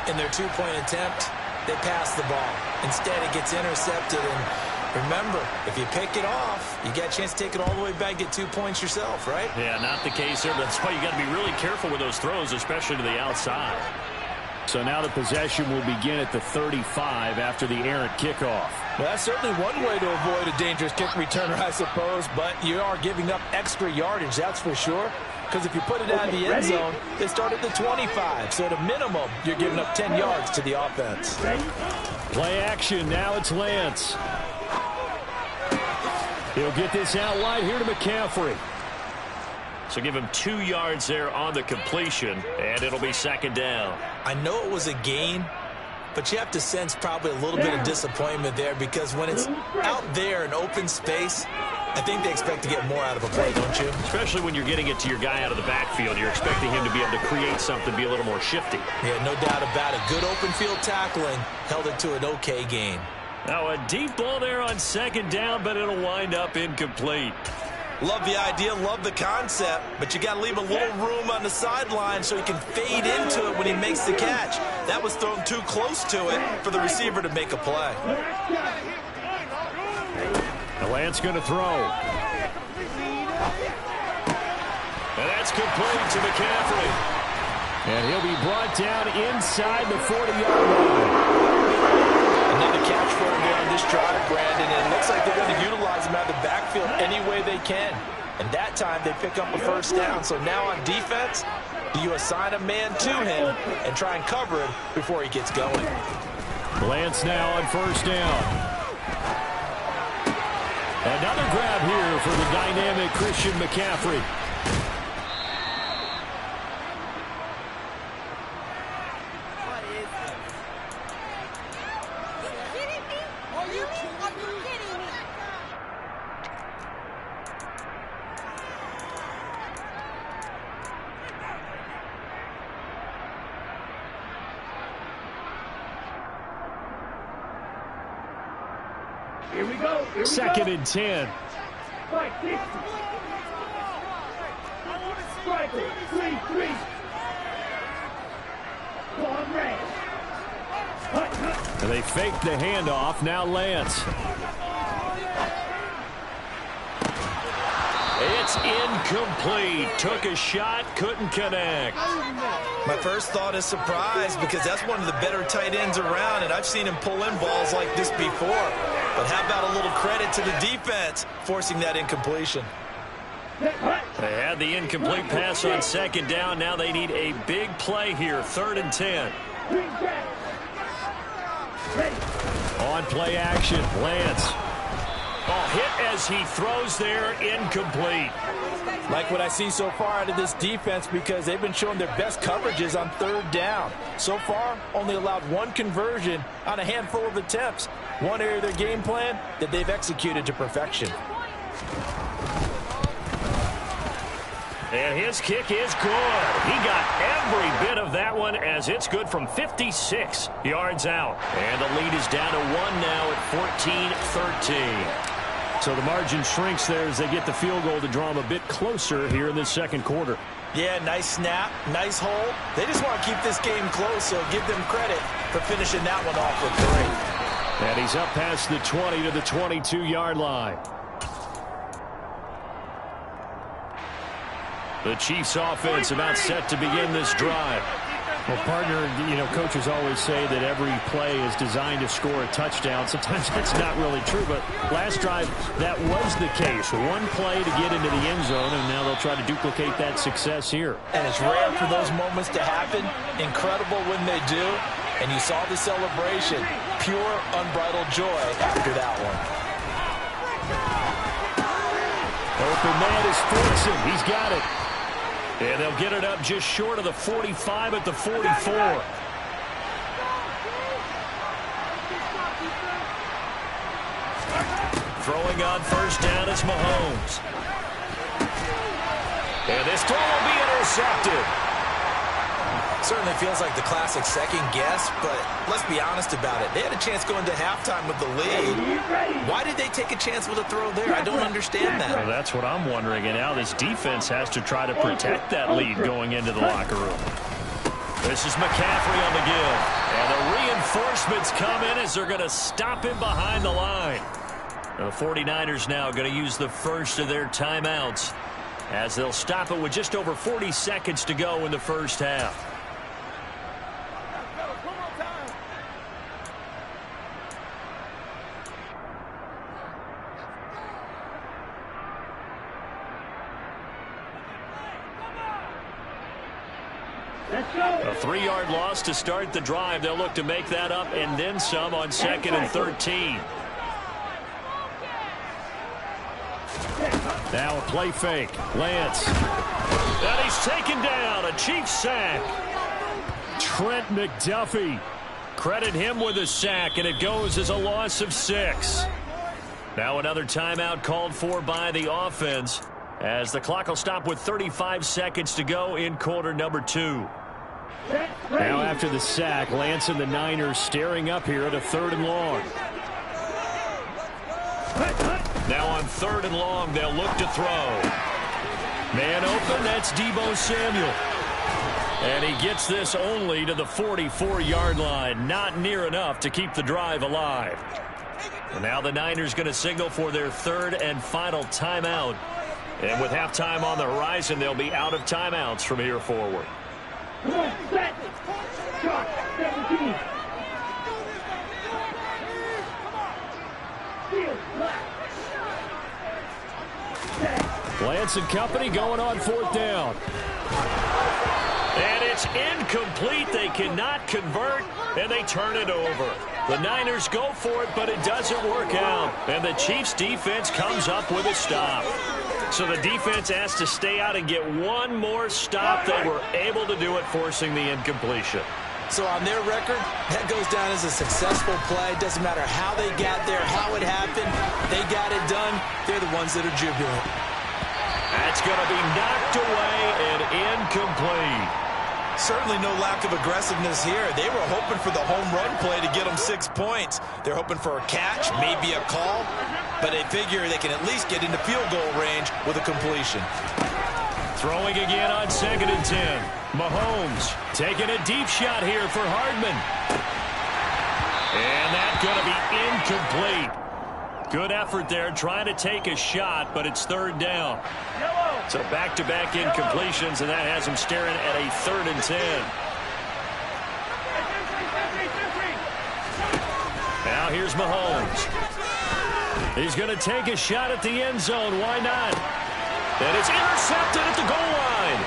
in their two-point attempt, they pass the ball. Instead, it gets intercepted, and remember, if you pick it off, you get a chance to take it all the way back, get 2 points yourself, right? Yeah, not the case there. That's why you got to be really careful with those throws, especially to the outside. So now the possession will begin at the 35 after the errant kickoff. Well, that's certainly one way to avoid a dangerous kick returner, I suppose, but you are giving up extra yardage, that's for sure. Because if you put it out of the end zone, they start at the 25. So at a minimum, you're giving up 10 yards to the offense. Play action. Now it's Lance. He'll get this out wide here to McCaffrey. So give him 2 yards there on the completion, and it'll be second down. I know it was a gain, but you have to sense probably a little bit of disappointment there because when it's out there in open space, I think they expect to get more out of a play, don't you? Especially when you're getting it to your guy out of the backfield. You're expecting him to be able to create something, be a little more shifty. Yeah, no doubt about it. Good open field tackling held it to an okay gain. Now a deep ball there on second down, but it'll wind up incomplete. Love the idea, love the concept, but you got to leave a little room on the sideline so he can fade into it when he makes the catch. That was thrown too close to it for the receiver to make a play. Lance going to throw. And that's complete to McCaffrey. And he'll be brought down inside the 40-yard line. Another catch for him there on this drive, Brandon. And it looks like they're going to utilize him out of the backfield any way they can. And that time they pick up a first down. So now on defense, do you assign a man to him and try and cover him before he gets going? Lance now on first down. Another grab here for the dynamic Christian McCaffrey. Here we go. Second and 10. Striker, 3-3. Long range. And they fake the handoff. Now Lance. It's incomplete. Took a shot, couldn't connect. My first thought is surprise because that's one of the better tight ends around, and I've seen him pull in balls like this before. But how about a little credit to the defense forcing that incompletion? They had the incomplete pass on second down. Now they need a big play here, 3rd and 10. On play action, Lance. Ball hit as he throws there, incomplete. Like what I see so far out of this defense because they've been showing their best coverages on 3rd down. So far, only allowed 1 conversion on a handful of attempts. One area of their game plan that they've executed to perfection. And his kick is good. He got every bit of that one as it's good from 56 yards out. And the lead is down to 1 now at 14-13. So the margin shrinks there as they get the field goal to draw them a bit closer here in the second quarter. Yeah, nice snap, nice hold. They just want to keep this game close, so give them credit for finishing that one off with 3. And he's up past the 20 to the 22-yard line. The Chiefs offense about set to begin this drive. Well, partner, you know, coaches always say that every play is designed to score a touchdown. Sometimes that's not really true, but last drive, that was the case. One play to get into the end zone, and now they'll try to duplicate that success here. And it's rare for those moments to happen. Incredible when they do. And you saw the celebration. Pure, unbridled joy after that one. Open man is Fortson. He's got it. And they'll get it up just short of the 45 at the 44. Throwing on first down is Mahomes. And this throw will be intercepted. Certainly feels like the classic second guess, but let's be honest about it. They had a chance going to halftime with the lead. Why did they take a chance with a throw there? I don't understand that. Well, that's what I'm wondering. And now this defense has to try to protect that lead going into the locker room. This is McCaffrey on the give. And the reinforcements come in as they're going to stop him behind the line. The 49ers now going to use the first of their timeouts as they'll stop it with just over 40 seconds to go in the first half. A 3-yard loss to start the drive. They'll look to make that up and then some on 2nd and 13. Now a play fake. Lance. And he's taken down. A Chiefs sack. Trent McDuffie. Credit him with a sack, and it goes as a loss of 6. Now another timeout called for by the offense as the clock will stop with 35 seconds to go in quarter number 2. Now after the sack, Lance and the Niners staring up here at a 3rd and long. Now on 3rd and long, they'll look to throw. Man open, that's Deebo Samuel. And he gets this only to the 44-yard line. Not near enough to keep the drive alive. And now the Niners going to signal for their 3rd and final timeout. And with halftime on the horizon, they'll be out of timeouts from here forward. Set. Shot. 17. Field black. Lance and company going on 4th down. And it's incomplete. They cannot convert, and they turn it over. The Niners go for it, but it doesn't work out. And the Chiefs defense comes up with a stop. So the defense has to stay out and get one more stop. They were able to do it, forcing the incompletion. So on their record, that goes down as a successful play. Doesn't matter how they got there, how it happened. They got it done. They're the ones that are jubilant. That's going to be knocked away and incomplete. Certainly no lack of aggressiveness here. They were hoping for the home run play to get them 6 points. They're hoping for a catch, maybe a call, but they figure they can at least get into field goal range with a completion. Throwing again on 2nd and 10. Mahomes taking a deep shot here for Hardman. And that's going to be incomplete. Good effort there trying to take a shot, but it's 3rd down. So back-to-back incompletions, and that has him staring at a 3rd and 10. Now here's Mahomes. He's going to take a shot at the end zone. Why not? And it's intercepted at the goal line.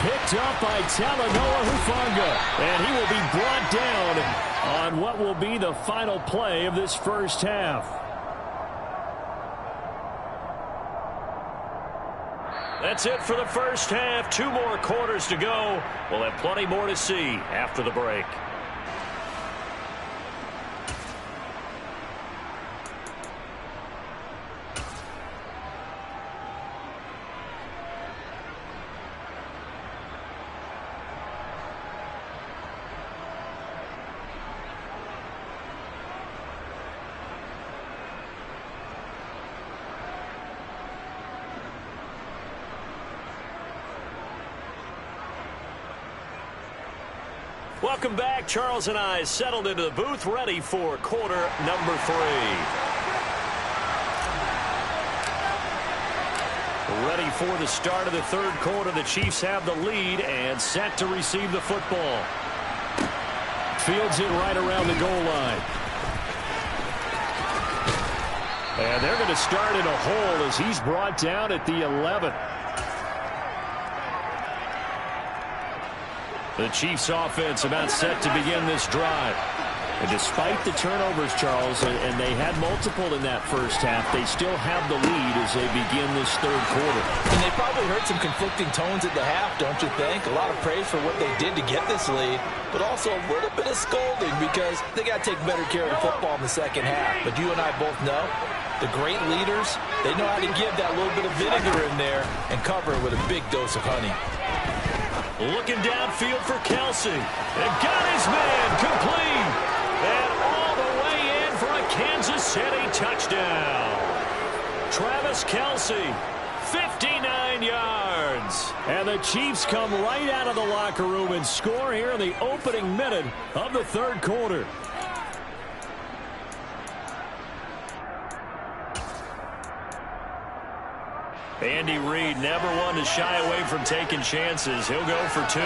Picked up by Talanoa Hufanga. And he will be brought down on what will be the final play of this first half. That's it for the first half. 2 more quarters to go. We'll have plenty more to see after the break. Welcome back. Charles and I settled into the booth, ready for quarter number 3. Ready for the start of the 3rd quarter. The Chiefs have the lead and set to receive the football. Fields it right around the goal line. And they're going to start in a hole as he's brought down at the 11. The Chiefs offense about set to begin this drive. And despite the turnovers, Charles, and they had multiple in that first half, they still have the lead as they begin this 3rd quarter. And they probably heard some conflicting tones at the half, don't you think? A lot of praise for what they did to get this lead, but also a little bit of scolding because they got to take better care of the football in the second half. But you and I both know the great leaders, they know how to give that little bit of vinegar in there and cover it with a big dose of honey. Looking downfield for Kelsey. And got his man complete. And all the way in for a Kansas City touchdown. Travis Kelsey, 59 yards. And the Chiefs come right out of the locker room and score here in the opening minute of the 3rd quarter. Andy Reid never one to shy away from taking chances. He'll go for 2.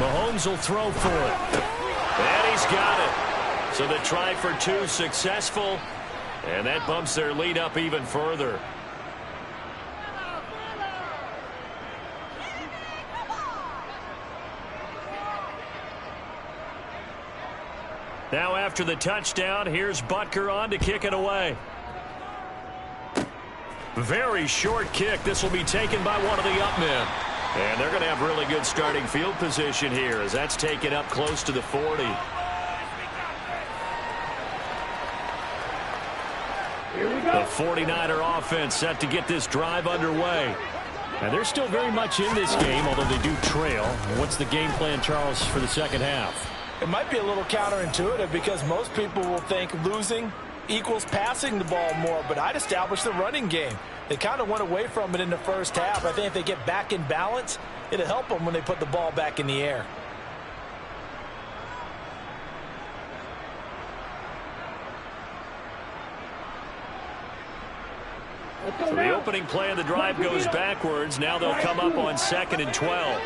Mahomes will throw for it. And he's got it. So the try for 2 successful. And that bumps their lead up even further. Now after the touchdown, here's Butker on to kick it away. Very short kick. This will be taken by one of the up men. And they're going to have really good starting field position here as that's taken up close to the 40. The 49er offense set to get this drive underway. And they're still very much in this game, although they do trail. What's the game plan, Charles, for the second half? It might be a little counterintuitive because most people will think losing equals passing the ball more, but I'd establish the running game. They kind of went away from it in the first half. I think if they get back in balance, it'll help them when they put the ball back in the air. So the opening play of the drive goes backwards. Now they'll come up on 2nd and 12.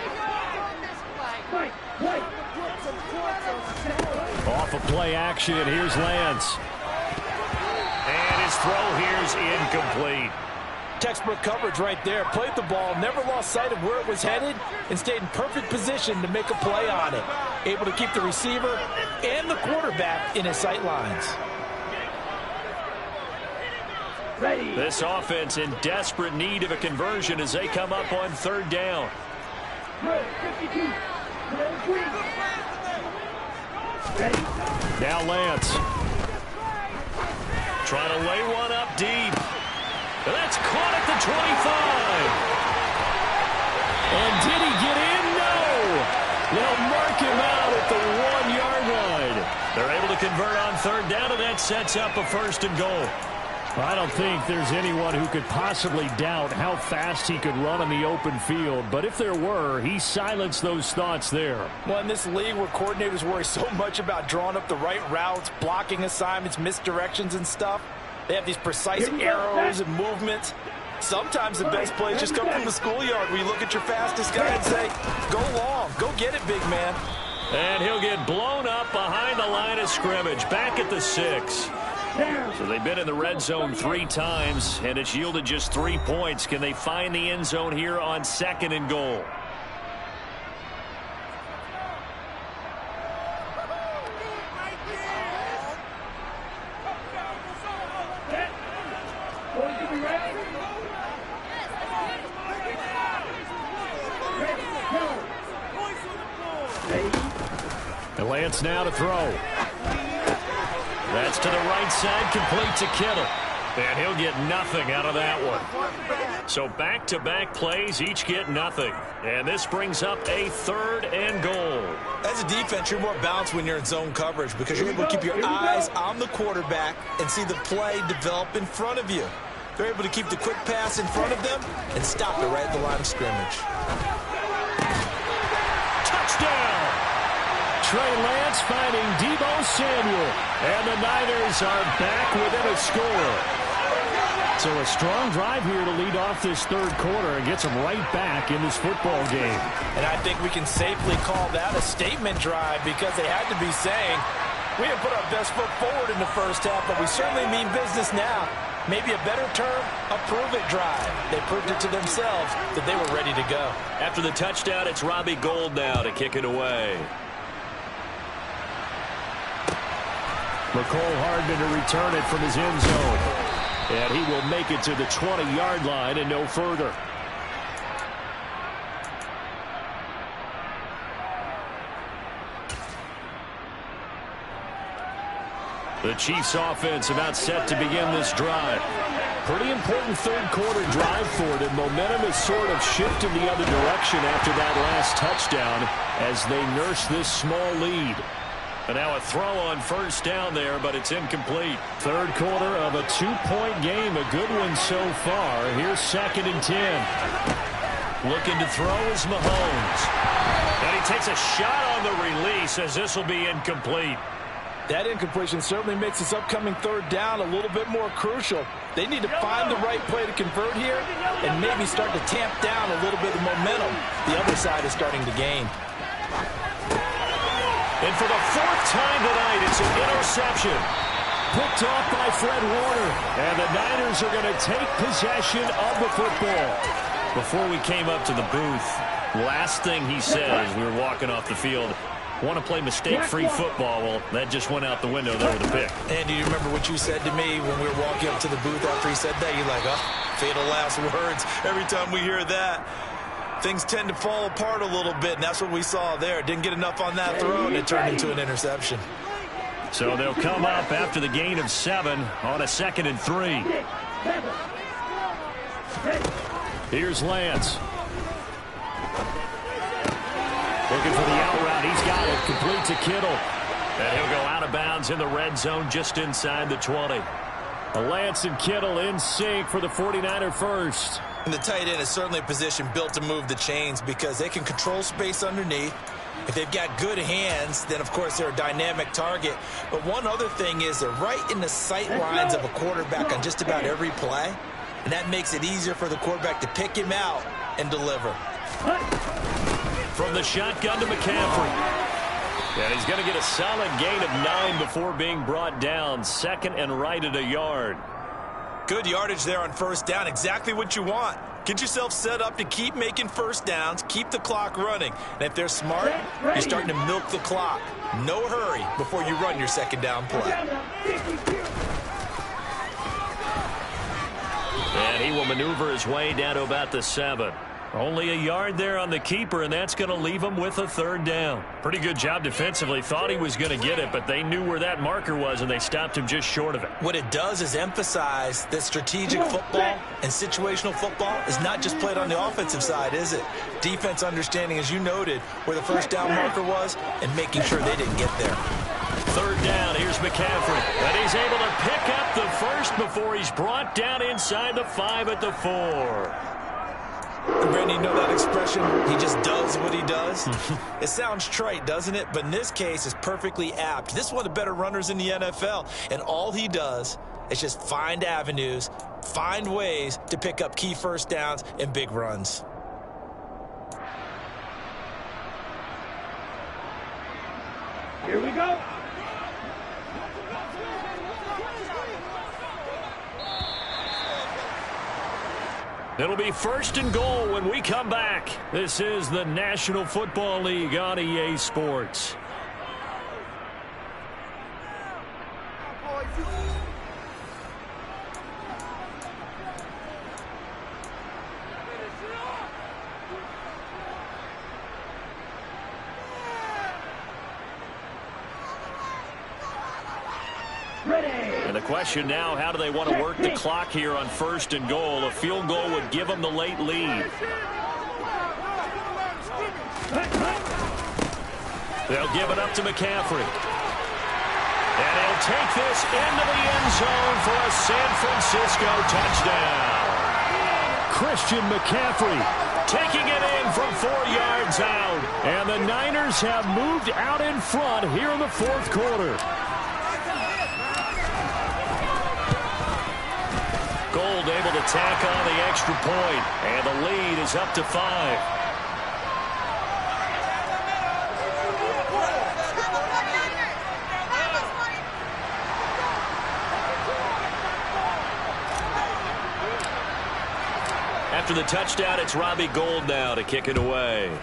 Off of play action, here's Lance. And his throw here's incomplete. Textbook coverage right there. Played the ball, never lost sight of where it was headed, and stayed in perfect position to make a play on it. Able to keep the receiver and the quarterback in his sight lines. This offense in desperate need of a conversion as they come up on 3rd down. Now Lance. Trying to lay one up deep. That's caught at the 25. And did he get in? No. They'll mark him out at the 1-yard line. They're able to convert on 3rd down, and that sets up a 1st and goal. I don't think there's anyone who could possibly doubt how fast he could run on the open field. But if there were, he silenced those thoughts there. Well, in this league where coordinators worry so much about drawing up the right routes, blocking assignments, misdirections and stuff, they have these precise arrows and movements. Sometimes the best plays just come from the schoolyard where you look at your fastest guy and say, go long, go get it, big man. And he'll get blown up behind the line of scrimmage, back at the 6. So they've been in the red zone 3 times, and it's yielded just 3 points. Can they find the end zone here on 2nd and goal? And Lance now to throw. That's to the right side, complete to Kittle. And he'll get nothing out of that one. So back-to-back plays, each get nothing. And this brings up a 3rd and goal. As a defense, you're more balanced when you're in zone coverage because you're able to keep your eyes on the quarterback and see the play develop in front of you. They're able to keep the quick pass in front of them and stop it right at the line of scrimmage. Touchdown! Trey Lance finding Deebo Samuel. And the Niners are back within a score. So a strong drive here to lead off this 3rd quarter and gets them right back in this football game. And I think we can safely call that a statement drive because they had to be saying, we didn't put our best foot forward in the first half, but we certainly mean business now. Maybe a better term, a prove-it drive. They proved it to themselves that they were ready to go. After the touchdown, it's Robbie Gould now to kick it away. McCole Hardman to return it from his end zone. And he will make it to the 20-yard line and no further. The Chiefs offense about set to begin this drive. Pretty important 3rd quarter drive for them. Momentum has sort of shifted the other direction after that last touchdown as they nurse this small lead. And now a throw on 1st down there, but it's incomplete. 3rd quarter of a 2-point game. A good one so far. Here's 2nd and 10. Looking to throw is Mahomes. And he takes a shot on the release as this will be incomplete. That incompletion certainly makes this upcoming 3rd down a little bit more crucial. They need to find the right play to convert here and maybe start to tamp down a little bit of momentum. The other side is starting to gain. And for the 4th time tonight, it's an interception. Picked off by Fred Warner. And the Niners are going to take possession of the football. Before we came up to the booth, last thing he said as we were walking off the field, want to play mistake-free football. Well, that just went out the window there with a pick. And do you remember what you said to me when we were walking up to the booth after he said that? You're like, oh, fatal last words. Every time we hear that, things tend to fall apart a little bit, and that's what we saw there. Didn't get enough on that throw, and it turned into an interception. So they'll come up after the gain of 7 on a 2nd and 3. Here's Lance. Looking for the out route. He's got it. Complete to Kittle. And he'll go out of bounds in the red zone just inside the 20. Lance and Kittle in sync for the 49er first. And the tight end is certainly a position built to move the chains because they can control space underneath. If they've got good hands, then, of course, they're a dynamic target. But one other thing is they're right in the sight lines of a quarterback on just about every play. And that makes it easier for the quarterback to pick him out and deliver. From the shotgun to McCaffrey. And he's going to get a solid gain of 9 before being brought down. 2nd and right at a yard. Good yardage there on 1st down. Exactly what you want. Get yourself set up to keep making 1st downs, keep the clock running. And if they're smart, you're starting to milk the clock. No hurry before you run your 2nd down play. And he will maneuver his way down to about the 7. Only a yard there on the keeper, and that's going to leave him with a 3rd down. Pretty good job defensively. Thought he was going to get it, but they knew where that marker was, and they stopped him just short of it. What it does is emphasize that strategic football and situational football is not just played on the offensive side, is it? Defense understanding, as you noted, where the 1st down marker was and making sure they didn't get there. 3rd down. Here's McCaffrey. And he's able to pick up the first before he's brought down inside the 5 at the 4. Randy, you know that expression, he just does what he does? It sounds trite, doesn't it? But in this case, it's perfectly apt. This is one of the better runners in the NFL, and all he does is just find avenues, find ways to pick up key first downs and big runs. Here we go. It'll be 1st and goal when we come back. This is the National Football League on EA Sports. And the question now, how do they want to work the clock here on 1st and goal? A field goal would give them the late lead. They'll give it up to McCaffrey. And he'll take this into the end zone for a San Francisco touchdown. Christian McCaffrey Taking it in from 4 yards out. And the Niners have moved out in front here in the 4th quarter. Gold able to tack on the extra point, and the lead is up to 5. After the touchdown, it's Robbie Gould now to kick it away.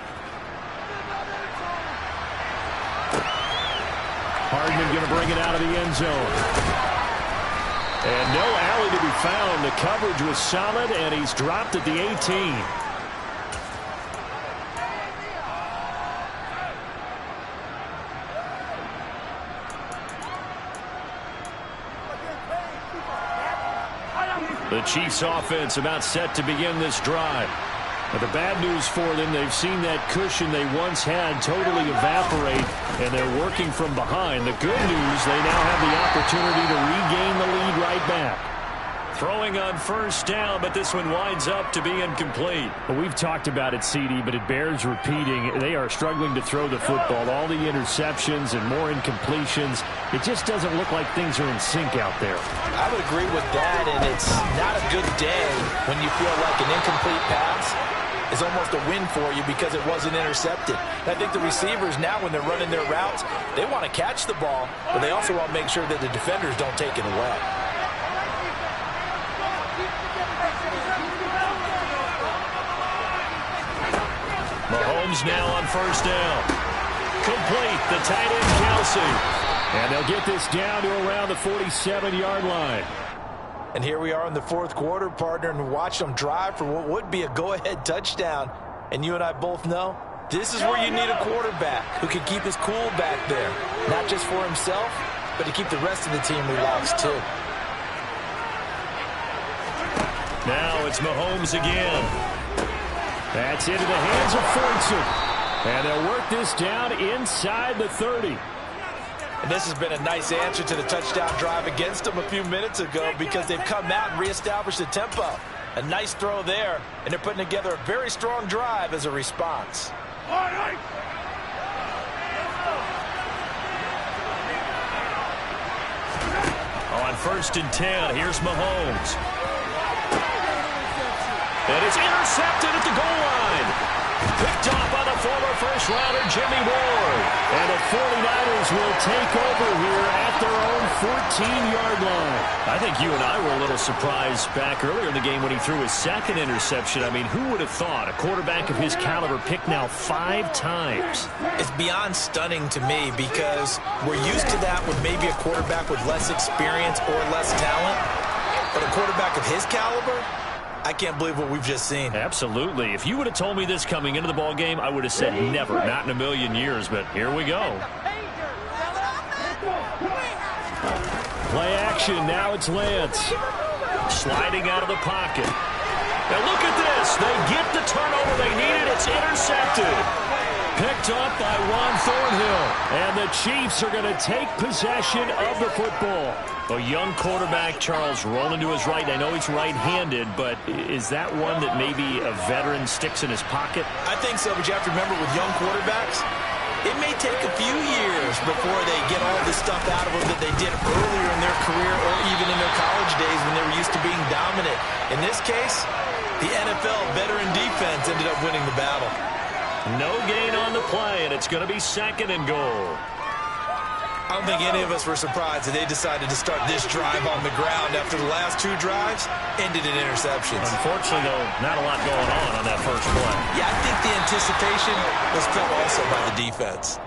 Hardman going to bring it out of the end zone. And no alley to be found. The coverage was solid, and he's dropped at the 18. The Chiefs offense about set to begin this drive. But the bad news for them, they've seen that cushion they once had totally evaporate, and they're working from behind. The good news, they now have the opportunity to regain the lead right back. Throwing on 1st down, but this one winds up to be incomplete. Well, we've talked about it, CD, but it bears repeating. They are struggling to throw the football. All the interceptions and more incompletions. It just doesn't look like things are in sync out there. I would agree with that, and it's not a good day when you feel like an incomplete pass is almost a win for you because it wasn't intercepted. And I think the receivers now, when they're running their routes, they want to catch the ball, but they also want to make sure that the defenders don't take it away. Mahomes now on 1st down. Complete, the tight end Kelsey. And they'll get this down to around the 47-yard line. And here we are in the 4th quarter, partner, and watch them drive for what would be a go-ahead touchdown. And you and I both know this is where you need a quarterback who can keep his cool back there. Not just for himself, but to keep the rest of the team relaxed too. Now it's Mahomes again. That's into the hands of Fortson. And they'll work this down inside the 30. And this has been a nice answer to the touchdown drive against them a few minutes ago because they've come out and reestablished the tempo. A nice throw there, and they're putting together a very strong drive as a response. All right. On 1st and 10, here's Mahomes. And it's intercepted at the goal line. Picked off by the former first-rounder Jimmy Ward. And the 49ers will take over here at their own 14-yard line. I think you and I were a little surprised back earlier in the game when he threw his 2nd interception. I mean, who would have thought a quarterback of his caliber picked now 5 times? It's beyond stunning to me because we're used to that with maybe a quarterback with less experience or less talent. But a quarterback of his caliber, I can't believe what we've just seen. Absolutely. If you would have told me this coming into the ball game, I would have said never, not in a million years. But here we go. Play action. Now it's Lance. Sliding out of the pocket. Now look at this. They get the turnover they needed. It's intercepted. Picked off by Juan Thornhill. And the Chiefs are going to take possession of the football. A young quarterback, Charles, rolling to his right. I know he's right-handed, but is that one that maybe a veteran sticks in his pocket? I think so, but you have to remember with young quarterbacks, it may take a few years before they get all the stuff out of them that they did earlier in their career or even in their college days when they were used to being dominant. In this case, the NFL veteran defense ended up winning the battle. No gain on the play, and it's going to be 2nd and goal. I don't think any of us were surprised that they decided to start this drive on the ground after the last 2 drives ended in interceptions. Unfortunately, though, not a lot going on that first play. Yeah, I think the anticipation was felt also by the defense.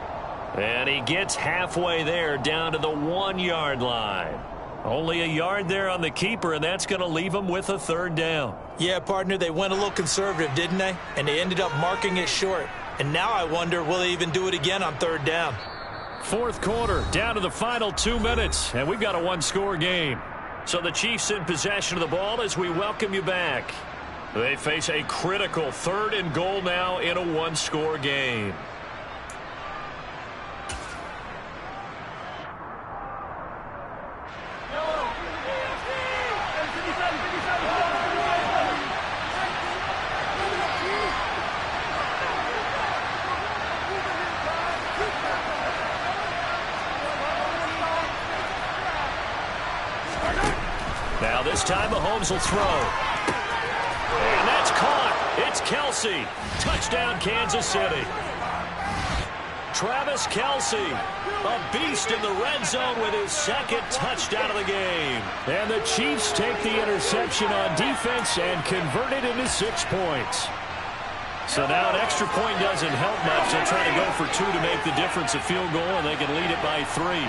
And he gets halfway there, down to the 1-yard line. Only a yard there on the keeper, and that's going to leave him with a 3rd down. Yeah, partner, they went a little conservative, didn't they? And they ended up marking it short. And now I wonder, will they even do it again on 3rd down? 4th quarter, down to the final 2 minutes, and we've got a 1-score game. So the Chiefs in possession of the ball as we welcome you back. They face a critical 3rd and goal now in a 1-score game. Now this time Mahomes will throw. And that's caught. It's Kelsey. Touchdown Kansas City. Travis Kelsey, a beast in the red zone with his 2nd touchdown of the game. And the Chiefs take the interception on defense and convert it into 6 points. So now an extra point doesn't help much. They'll try to go for 2 to make the difference a field goal, and they can lead it by 3.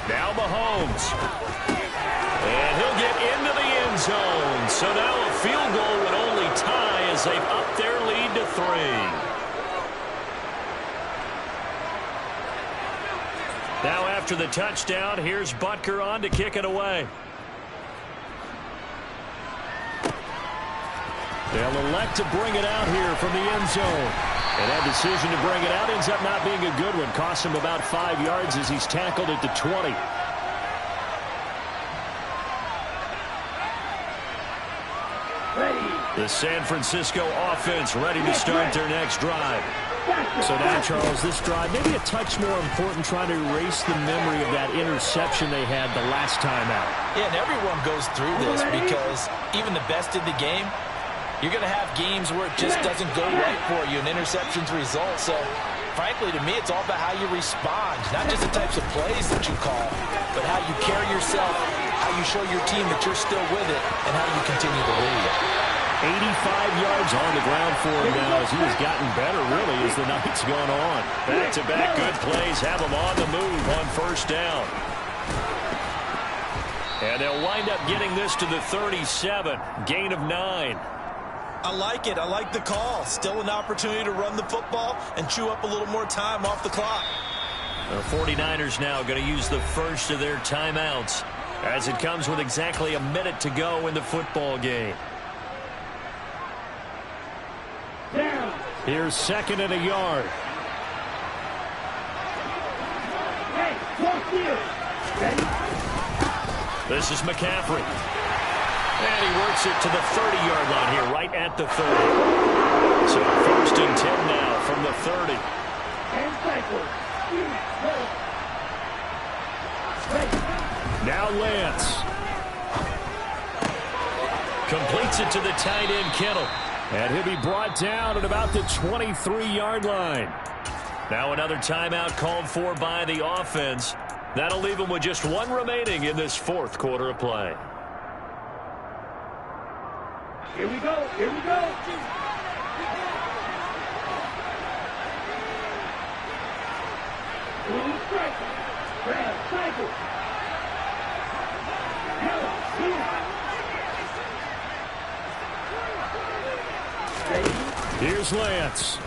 Now Mahomes. And he'll get into the end zone. So now a field goal would only tie as they've upped their lead to 3. Now after the touchdown, here's Butker on to kick it away. They'll elect to bring it out here from the end zone. And that decision to bring it out ends up not being a good one. Costs him about 5 yards as he's tackled at the 20. The San Francisco offense ready to start their next drive. So now, Charles, this drive maybe a touch more important, trying to erase the memory of that interception they had the last time out. Yeah, and everyone goes through this because even the best in the game, you're going to have games where it just doesn't go right for you, and interceptions result. So, frankly, to me, it's all about how you respond, not just the types of plays that you call, but how you carry yourself, how you show your team that you're still with it, and how you continue to lead. 85 yards on the ground for him now as he has gotten better, really, as the night's gone on. Back-to-back good plays have him on the move on 1st down. And they'll wind up getting this to the 37, gain of 9. I like it. I like the call. Still an opportunity to run the football and chew up a little more time off the clock. The 49ers now going to use the first of their timeouts as it comes with exactly a minute to go in the football game. Here's 2nd and a yard. This is McCaffrey. And he works it to the 30-yard line here, right at the 30. So 1st and 10 now from the 30. Now Lance. Completes it to the tight end, Kittle. And he'll be brought down at about the 23-yard line. Now another timeout called for by the offense. That'll leave him with just 1 remaining in this 4th quarter of play. Here we go. Here we go. Here's Lance.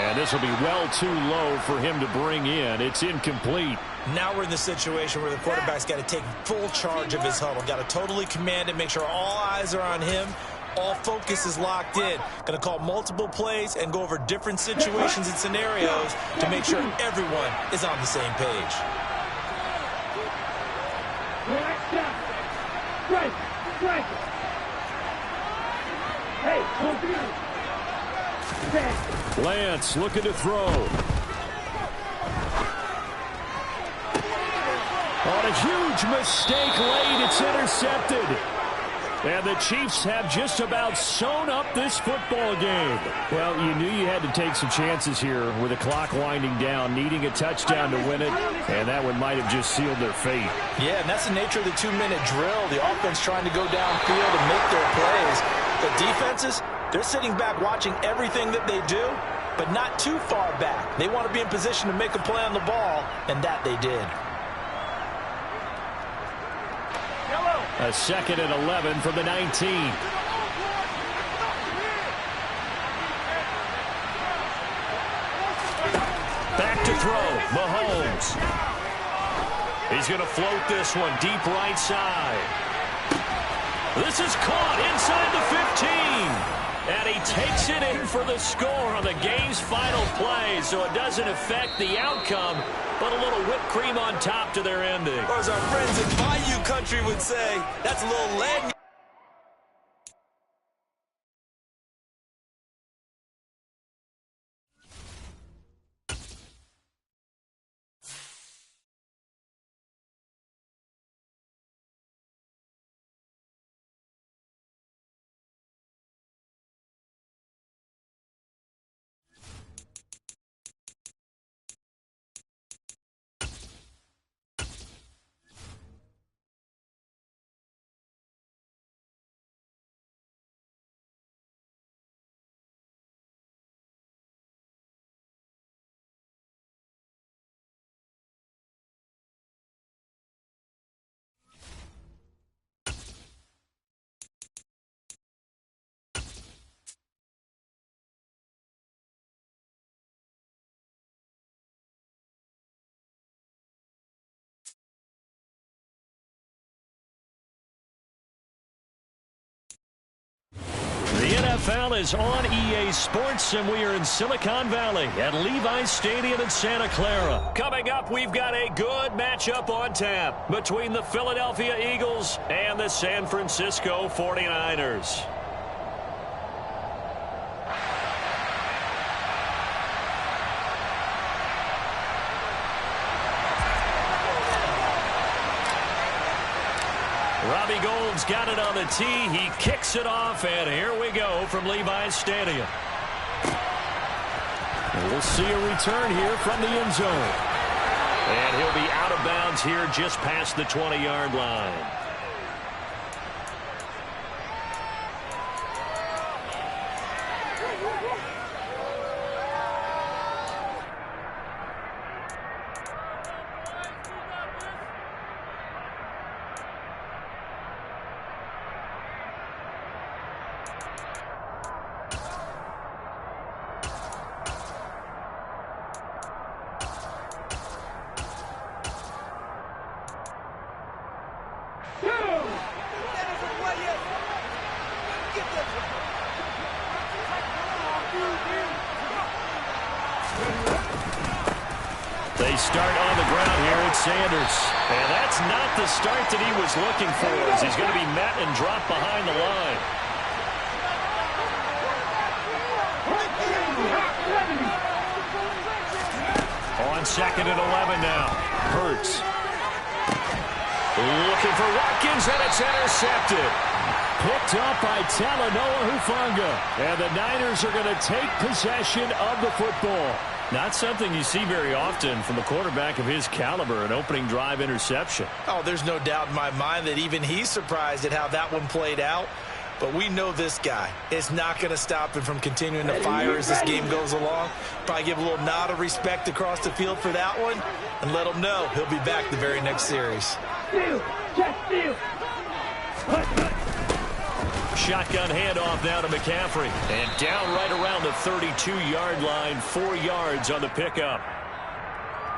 And this will be well too low for him to bring in. It's incomplete. Now we're in the situation where the quarterback's got to take full charge of his huddle. Got to totally command it, make sure all eyes are on him. All focus is locked in. Going to call multiple plays and go over different situations and scenarios to make sure everyone is on the same page. Lance looking to throw. On a huge mistake late, it's intercepted. And the Chiefs have just about sewn up this football game. Well, you knew you had to take some chances here with the clock winding down, needing a touchdown to win it, and that one might have just sealed their fate. Yeah, and that's the nature of the 2-minute drill. The offense trying to go downfield and make their plays. The defenses, they're sitting back watching everything that they do, but not too far back. They want to be in position to make a play on the ball, and that they did. A 2nd and 11 from the 19. Back to throw. Mahomes. He's going to float this one deep right side. This is caught inside the 15. And he takes it in for the score on the game's final play, so it doesn't affect the outcome, but a little whipped cream on top to their ending. Or as our friends in Bayou country would say, that's a little leg. The NFL is on EA Sports, and we are in Silicon Valley at Levi's Stadium in Santa Clara. Coming up, we've got a good matchup on tap between the Philadelphia Eagles and the San Francisco 49ers. Robbie Gould's got it on the tee. He kicks it off, and here we go from Levi's Stadium. And we'll see a return here from the end zone. And he'll be out of bounds here just past the 20-yard line. They start on the ground here at Sanders. And that's not the start that he was looking for, as he's going to be met and dropped behind the line. On 2nd and 11 now. Hurts. Looking for Watkins, and it's intercepted. Picked up by Talanoa Hufanga. And the Niners are going to take possession of the football. Not something you see very often from a quarterback of his caliber, an opening drive interception. Oh, there's no doubt in my mind that even he's surprised at how that one played out. But we know this guy is not going to stop him from continuing to fire as this game goes along. Probably give a little nod of respect across the field for that one and let him know he'll be back the very next series. shotgun handoff now to McCaffrey. And down right around the 32-yard line, 4 yards on the pickup.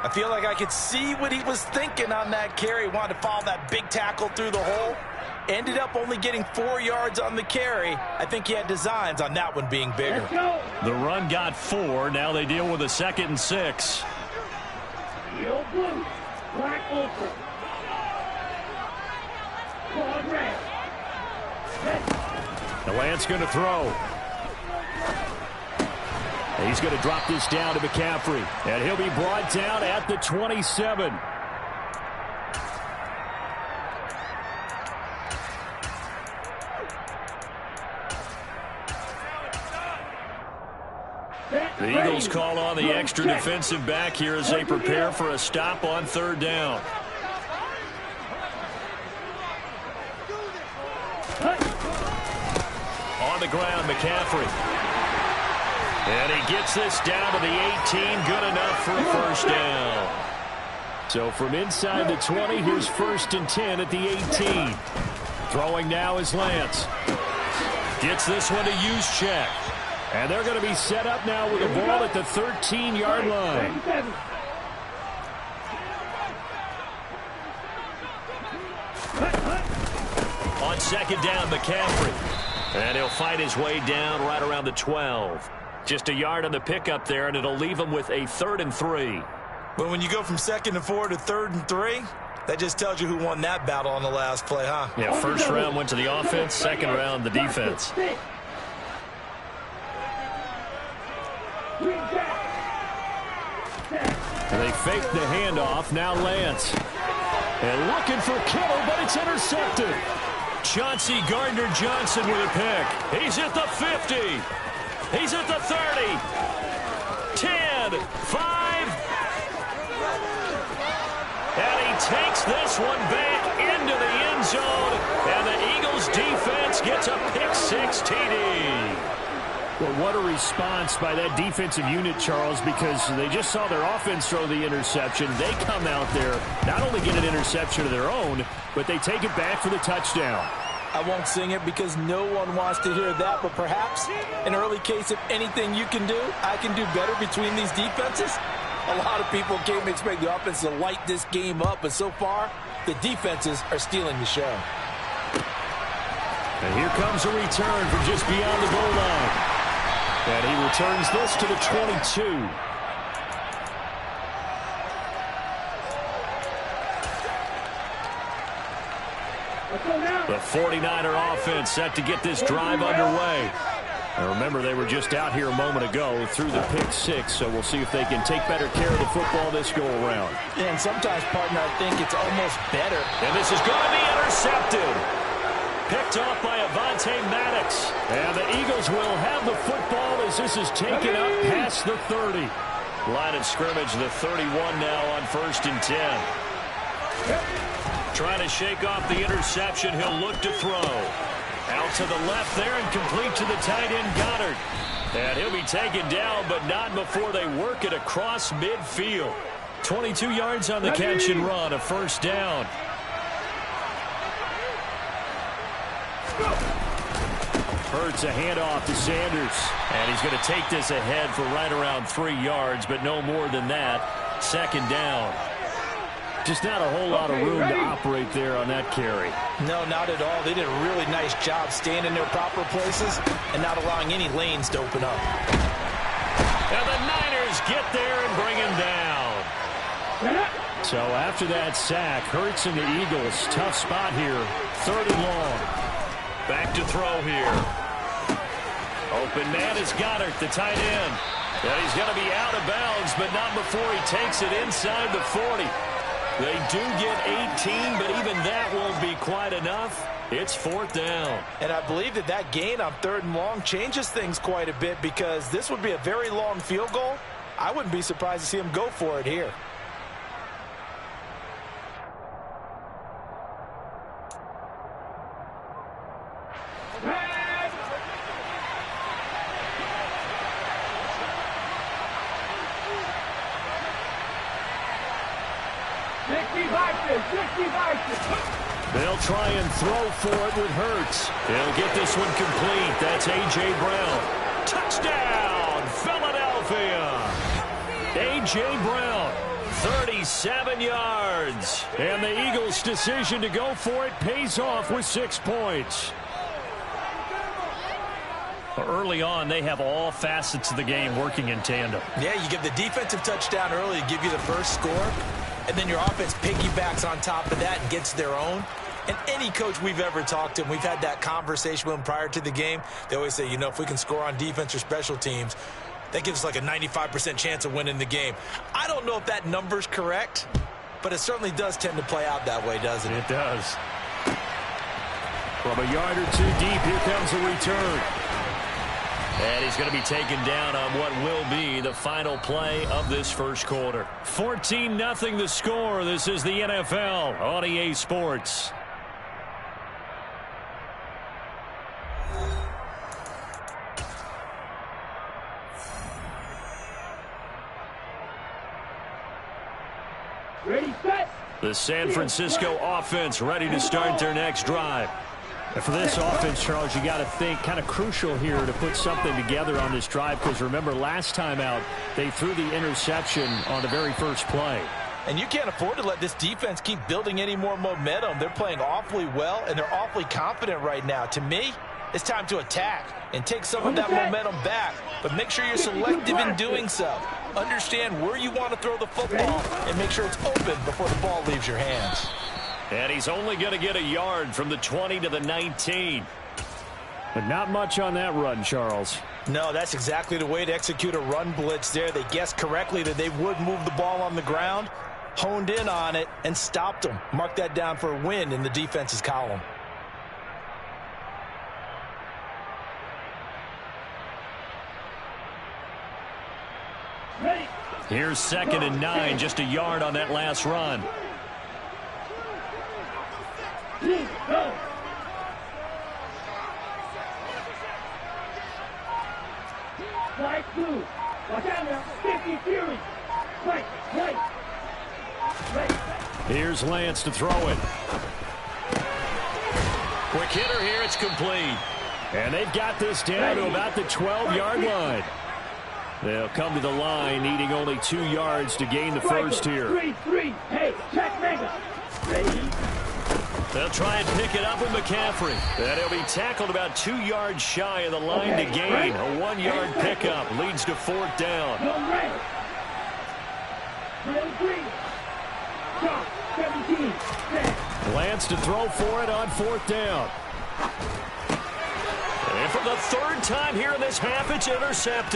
I feel like I could see what he was thinking on that carry. He wanted to follow that big tackle through the hole. Ended up only getting 4 yards on the carry. I think he had designs on that one being bigger. The run got 4. Now they deal with a 2nd and 6. Yellow blue, black ultra. Quad red. The Lance going to throw. He's going to drop this down to McCaffrey. And he'll be brought down at the 27. The Eagles call on the extra defensive back here as they prepare for a stop on 3rd down. On the ground, McCaffrey. And he gets this down to the 18. Good enough for a 1st down. So from inside the 20, here's 1st and 10 at the 18. Throwing now is Lance. Gets this one to Juszczyk. And they're going to be set up now with a ball at the 13-yard line. On 2nd down, McCaffrey. And he'll fight his way down right around the 12. Just a yard on the pickup there, and it'll leave him with a 3rd and 3. But when you go from 2nd and 4 to 3rd and 3, that just tells you who won that battle on the last play, huh? Yeah, 1st round went to the offense, 2nd round the defense. And they fake the handoff. Now Lance. And looking for Kittle, but it's intercepted. Chauncey Gardner-Johnson with a pick. He's at the 50. He's at the 30. 10, 5. And he takes this one back into the end zone. And the Eagles defense gets a pick-6 TD. Well, what a response by that defensive unit, Charles, because they just saw their offense throw the interception. They come out there, not only get an interception of their own, but they take it back for the touchdown. I won't sing it because no one wants to hear that, but perhaps an early case of anything you can do, I can do better between these defenses. A lot of people came to expect the offense to light this game up, but so far, the defenses are stealing the show. And here comes a return from just beyond the goal line. And he returns this to the 22. The 49er offense set to get this drive underway. And remember, they were just out here a moment ago through the pick-6, so we'll see if they can take better care of the football this go-around. Yeah, and sometimes, partner, I think it's almost better. And this is going to be intercepted. Picked off by Avonte Maddox. And the Eagles will have the football as this is taken up past the 30. Line of scrimmage, the 31 now on 1st and 10. Trying to shake off the interception. He'll look to throw. Out to the left there and complete to the tight end, Goddard. And he'll be taken down, but not before they work it across midfield. 22 yards on the catch and run, a 1st down. Hurts a handoff to Sanders. And he's going to take this ahead for right around 3 yards, but no more than that. 2nd down. Just not a whole lot of room to operate there on that carry. No, not at all. They did a really nice job staying in their proper places and not allowing any lanes to open up. And the Niners get there and bring him down. So after that sack, Hurts and the Eagles, tough spot here. 3rd and long. Back to throw here. Open man is Goddard, the tight end. And he's going to be out of bounds, but not before he takes it inside the 40. They do get 18, but even that won't be quite enough. It's 4th down. And I believe that gain on 3rd and long changes things quite a bit because this would be a very long field goal. I wouldn't be surprised to see him go for it here. They'll try and throw for it with Hurts. He'll get this one complete. That's A.J. Brown. Touchdown, Philadelphia. A.J. Brown, 37 yards. And the Eagles' decision to go for it pays off with 6 points. Early on, they have all facets of the game working in tandem. Yeah, you give the defensive touchdown early to give you the first score, and then your offense piggybacks on top of that and gets their own. And any coach we've ever talked to, and we've had that conversation with them prior to the game, they always say, you know, if we can score on defense or special teams, that gives us like a 95% chance of winning the game. I don't know if that number's correct, but it certainly does tend to play out that way, doesn't it? It does. From a yard or two deep, here comes a return. And he's going to be taken down on what will be the final play of this first quarter. 14-0 the score. This is the NFL on EA Sports. Ready, set. The San Francisco offense ready to start their next drive. And for this offense, Charles, you got to think kind of crucial here to put something together on this drive, because remember last time out they threw the interception on the very first play. And you can't afford to let this defense keep building any more momentum. They're playing awfully well, and they're awfully confident right now. To me, it's time to attack and take some of that momentum back, but make sure you're selective in doing so. Understand where you want to throw the football and make sure it's open before the ball leaves your hands. And he's only going to get a yard from the 20 to the 19. But not much on that run, Charles. No, that's exactly the way to execute a run blitz there. They guessed correctly that they would move the ball on the ground, honed in on it, and stopped them. Mark that down for a win in the defense's column. Ready. Here's 2nd and 9, just a yard on that last run. Go. Slide through. Watch out now. 50 Fury. Right. Ready. Here's Lance to throw it. Quick hitter here, it's complete. And they've got this down to about the 12-yard line. They'll come to the line, needing only 2 yards to gain the first here. 3-3. Hey, check mega. Ready. They'll try and pick it up with McCaffrey. And he'll be tackled about 2 yards shy of the line to gain. A 1-yard pickup leads to 4th down. Go red. 3. Stop. 17. Set. Lance to throw for it on 4th down. And for the 3rd time here in this half, it's intercepted.